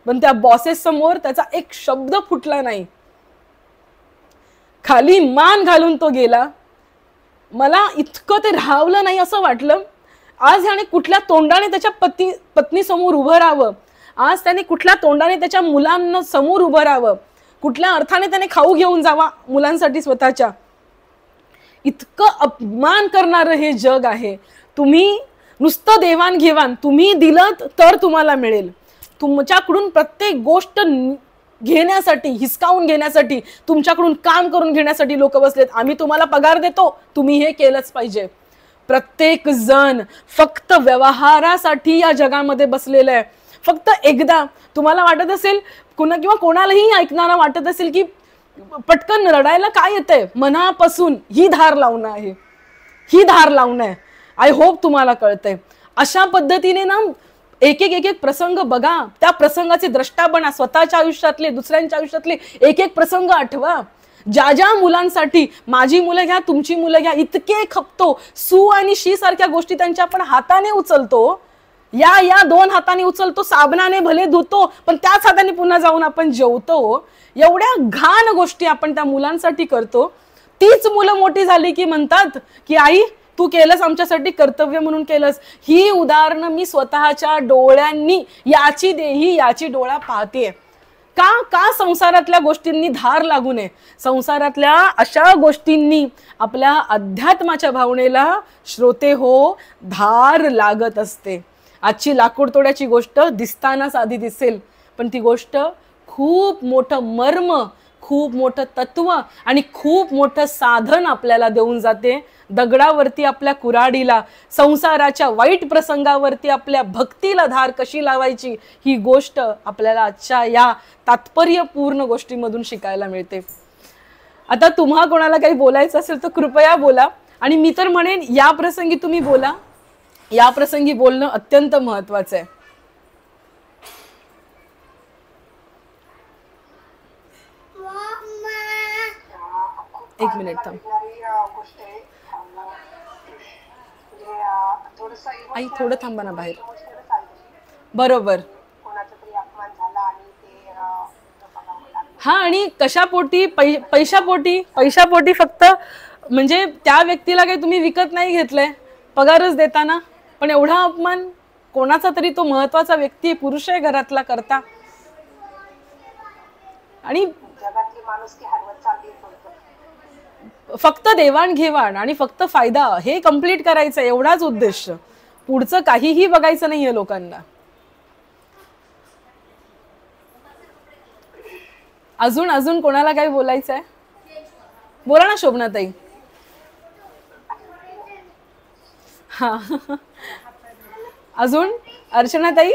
[SPEAKER 1] पण त्या बॉसेस समोर त्याचा एक शब्द फुटला नाही. खाली मान घालून तो गेला मला इतकं ते राहावलं नाही असं वाटलं. आज ह्याने कुठल्या तोंडाने त्याच्या पत्नी समोर उभं राहावं, आज त्याने कुठल्या तोंडाने त्याच्या मुलांना समोर उभं राहावं, कुठल्या अर्थाने त्याने खाऊ घेऊन जावा मुलांसाठी स्वतःच्या. इतकं अपमान करणारं हे जग आहे. तुम्ही नुसतं देवाणघेवाण तुम्ही दिलं तर तुम्हाला मिळेल. तुमच्याकडून प्रत्येक गोष्ट घेण्यासाठी, हिसकावून घेण्यासाठी, तुमच्याकडून काम करून घेण्यासाठी लोक बसलेत. आम्ही तुम्हाला पगार देतो, तुम्ही हे केलंच पाहिजे. प्रत्येक जण फक्त व्यवहारासाठी या जगामध्ये बसलेलं आहे. फक्त एकदा तुम्हाला वाटत असेल, किंवा कोणालाही ऐकणारा वाटत असेल की पटकन रडायला काय येतंय, मनापासून ही धार लावणं आहे, ही धार लावणं आहे. आय होप तुम्हाला कळतंय. अशा पद्धतीने ना एक एक प्रसंग बघा, त्या प्रसंगाचे द्रष्टा बना. स्वतःच्या आयुष्यातले, दुसऱ्यांच्या आयुष्यातले एक एक प्रसंग आठवा. ज्या मुलांसाठी, माझी मुलं घ्या, तुमची मुलं घ्या, इतके खपतो. सू आणि शी सारख्या गोष्टी त्यांच्या आपण हाताने उचलतो, या 2 हाताने उचलतो, साबणाने भले धुतो, पण त्याच हाताने पुन्हा जाऊन आपण जेवतो. एवढ्या घाण गोष्टी आपण त्या मुलांसाठी करतो. तीच मुलं मोठी झाली की म्हणतात की आई तू केलंस आमच्यासाठी, कर्तव्य म्हणून केलंस. ही उदाहरणं मी स्वतःच्या डोळ्यांनी, याची देही याची डोळा पाहते. का संसारातल्या गोष्टींनी धार लागू नये. संसारातल्या अशा गोष्टींनी आपल्या अध्यात्माच्या भावनेला, श्रोते हो, धार लागत असते. आजची लाकूड तोड्याची गोष्ट दिसताना साधी दिसेल, पण ती गोष्ट खूप मोठं मर्म, खूप मोठं तत्व आणि खूप मोठं साधन आपल्याला देऊन जाते. दगडावरती आपल्या कुऱ्हाडीला, संसाराच्या वाईट प्रसंगावरती आपल्या भक्तीला धार कशी लावायची, ही गोष्ट आपल्याला आजच्या या तात्पर्यपूर्ण गोष्टीमधून शिकायला मिळते. आता तुम्हा कोणाला काही बोलायचं असेल तर कृपया बोला. आणि मी तर म्हणेन या प्रसंगी तुम्ही बोला. या प्रसंगी बोलणं अत्यंत महत्वाचं आहे. एक मिनिट थांब. आई थोडं थांबा ना बाहेर. बरोबर. हा, आणि कशापोटी, पैशापोटी फक्त. म्हणजे त्या व्यक्तीला काही तुम्ही विकत नाही घेतलंय, पगारच देताना. पण एवढा अपमान कोणाचा तरी, तो महत्वाचा व्यक्ती, पुरुष आहे घरातला, करता. आणि फक्त देवाणघेवाण आणि फक्त फायदा हे कंप्लीट करायचं, एवढाच उद्देश. पुढचं काहीही बघायचं नाहीये लोकांना. अजून कोणाला काही बोलायचं आहे? बोला ना शोभनाताई. हा, अजून अर्चनाताई.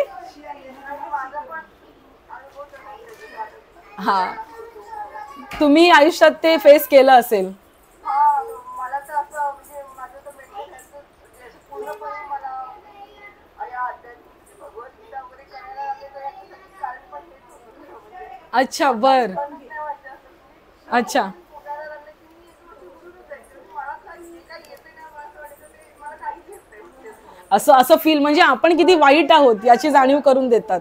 [SPEAKER 1] हा, तुम्ही आयुष्यात ते फेस केलं असेल. अच्छा, बर. अच्छा, असं फील, म्हणजे आपण किती वाईट आहोत याची जाणीव करून देतात.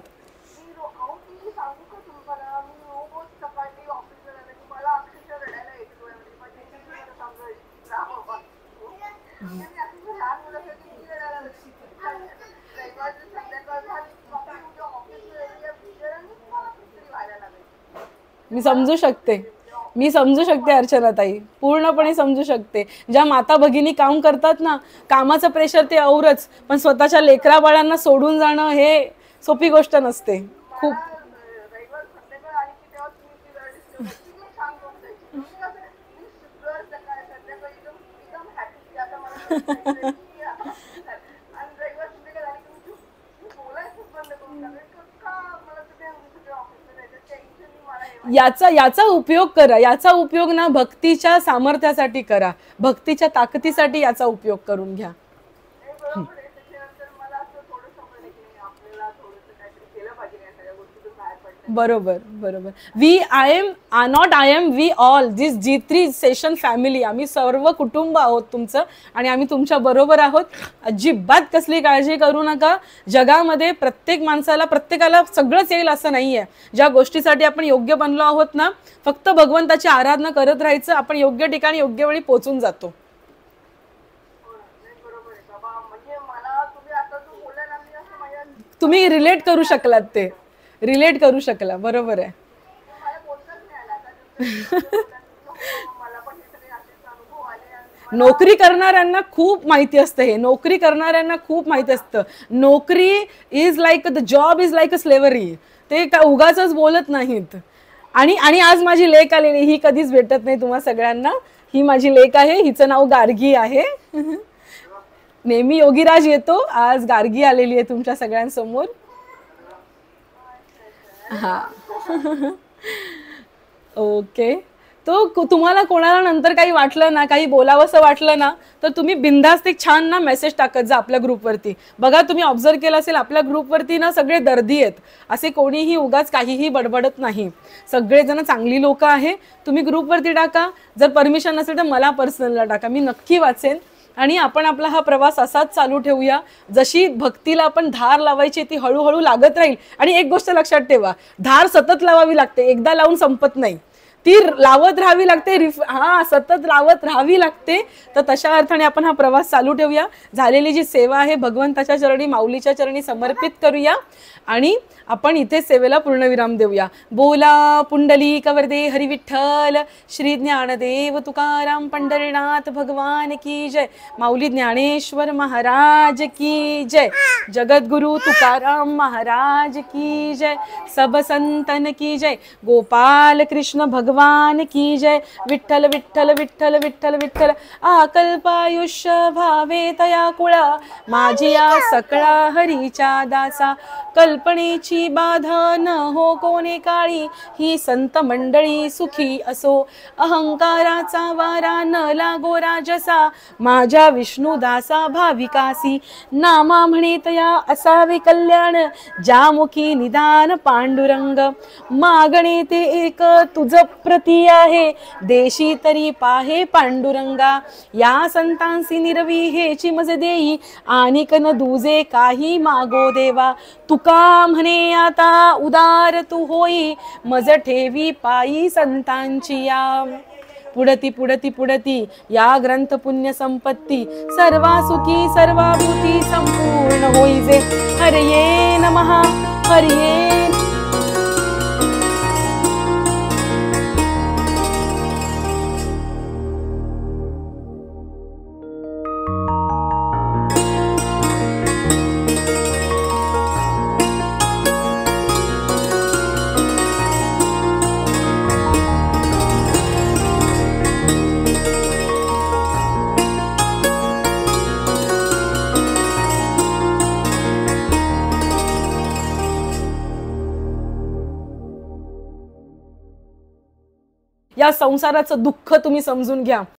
[SPEAKER 1] मी समजू शकते अर्चनाताई, पूर्णपणे समजू शकते. ज्या माता भगिनी काम करतात ना, कामाचं प्रेशर ते औरच, पण स्वतःच्या लेकरा बाळांना सोडून जाणं हे सोपी गोष्ट नसते. खूप याचा उपयोग करा. याचा उपयोग ना भक्तीच्या सामर्थ्यासाठी करा, भक्तीच्या ताकदीसाठी याचा उपयोग करून घ्या. बरोबर. We all this G3 session family. आम्ही सर्व कुटुंब आहोत तुमचं, आणि आम्ही तुमच्या बरोबर आहोत. अजिबात कसली काळजी करू नका. जगामध्ये प्रत्येक माणसाला, प्रत्येकाला सगळंच येईल असं नाहीये. ज्या गोष्टीसाठी आपण योग्य बनलो आहोत ना, फक्त भगवंताची आराधना करत राहायचं, आपण योग्य ठिकाणी योग्य वेळी पोहोचून जातो. तुम्ही रिलेट करू शकलात, ते रिलेट करू शकला, बरोबर आहे. नोकरी करणाऱ्यांना खूप माहिती असतं, हे नोकरी करणाऱ्यांना खूप माहिती असतं. नोकरी is like the job is like a slavery. ते का उगाचच बोलत नाहीत. आणि आणि आज माझी लेक आलेली, ही कधीच भेटत नाही तुम्हा सगळ्यांना. ही माझी लेक आहे, हिचं नाव गार्गी आहे. नेहमी योगीराज येतो, आज गार्गी आलेली आहे तुमच्या सगळ्यांसमोर. हा. ओके. तो तुम्हाला कोणाला नंतर काही वाटलं ना, काही बोलावंसं वाटलं ना, तर तुम्ही बिंदास्त एक छान ना मेसेज टाकत जा आपल्या ग्रुपवरती. बघा तुम्ही ऑब्झर्व केलं असेल, आपल्या ग्रुपवरती ना सगळे दर्दी आहेत, असे कोणीही उगाच काहीही बडबडत नाही. सगळेजण चांगली लोक आहे. तुम्ही ग्रुपवरती टाका, जर परमिशन नसेल तर मला पर्सनलला टाका, मी नक्की वाचेन. आणि आपण आपला हा प्रवास असाच चालू ठेवूया. जशी भक्तीला आपण धार लावायची ती हळूहळू लागत राहील. आणि एक गोष्ट लक्षात ठेवा, धार सतत लावावी लागते, एकदा लावून संपत नाही, ती लावत राहावी लागते. सतत लावत राहावी लागते. तर तशा अर्थाने आपण हा प्रवास चालू ठेवूया. झालेली जी सेवा आहे भगवंताच्या चरणी, माऊलीच्या चरणी समर्पित करूया आणि आपण इथे सेवेला पूर्णविराम देऊया. बोला पुंडलिक वरदे हरी विठ्ठल, श्री ज्ञानदेव तुकाराम पंढरीनाथ भगवान की जय. माऊली ज्ञानेश्वर महाराज की जय. जगद्गुरु तुकाराम महाराज की जय. सब संतन की जय. गोपाल कृष्ण भगवान की जय. विठ्ठल विठ्ठल विठ्ठल विठ्ठल विठ्ठल. आकल्पायुष्य भावे तया कुळा, माझी या सकळा हरीच्या दासा. कल्पनेची बाधा न हो कोणे काळी, ही संत मंडळी सुखी असो. अहंकाराचा वारा न लागो राजसा, माझ्या विष्णुदासा भाविकासी. नामा म्हणेत या असावे कल्याण, ज्यामुखी निदान पांडुरंग. मागणे ते एक तुझ प्रती आहे, देशी तरी पाहे पांडुरंगा. या संतांसी निरवी हेची मज देई, आणिक न दुजे काही मागो देवा. तुका म्हणे आता उदार तू होई, मज ठेवी पायी संतांची या. पुढती पुढती पुढती या ग्रंथ पुण्य संपत्ती, सर्वा सुखी सर्वाभूती संपूर्ण होईजे. हरये नमः, हरये. या संसाराचं दुःख तुम्ही समजून घ्या.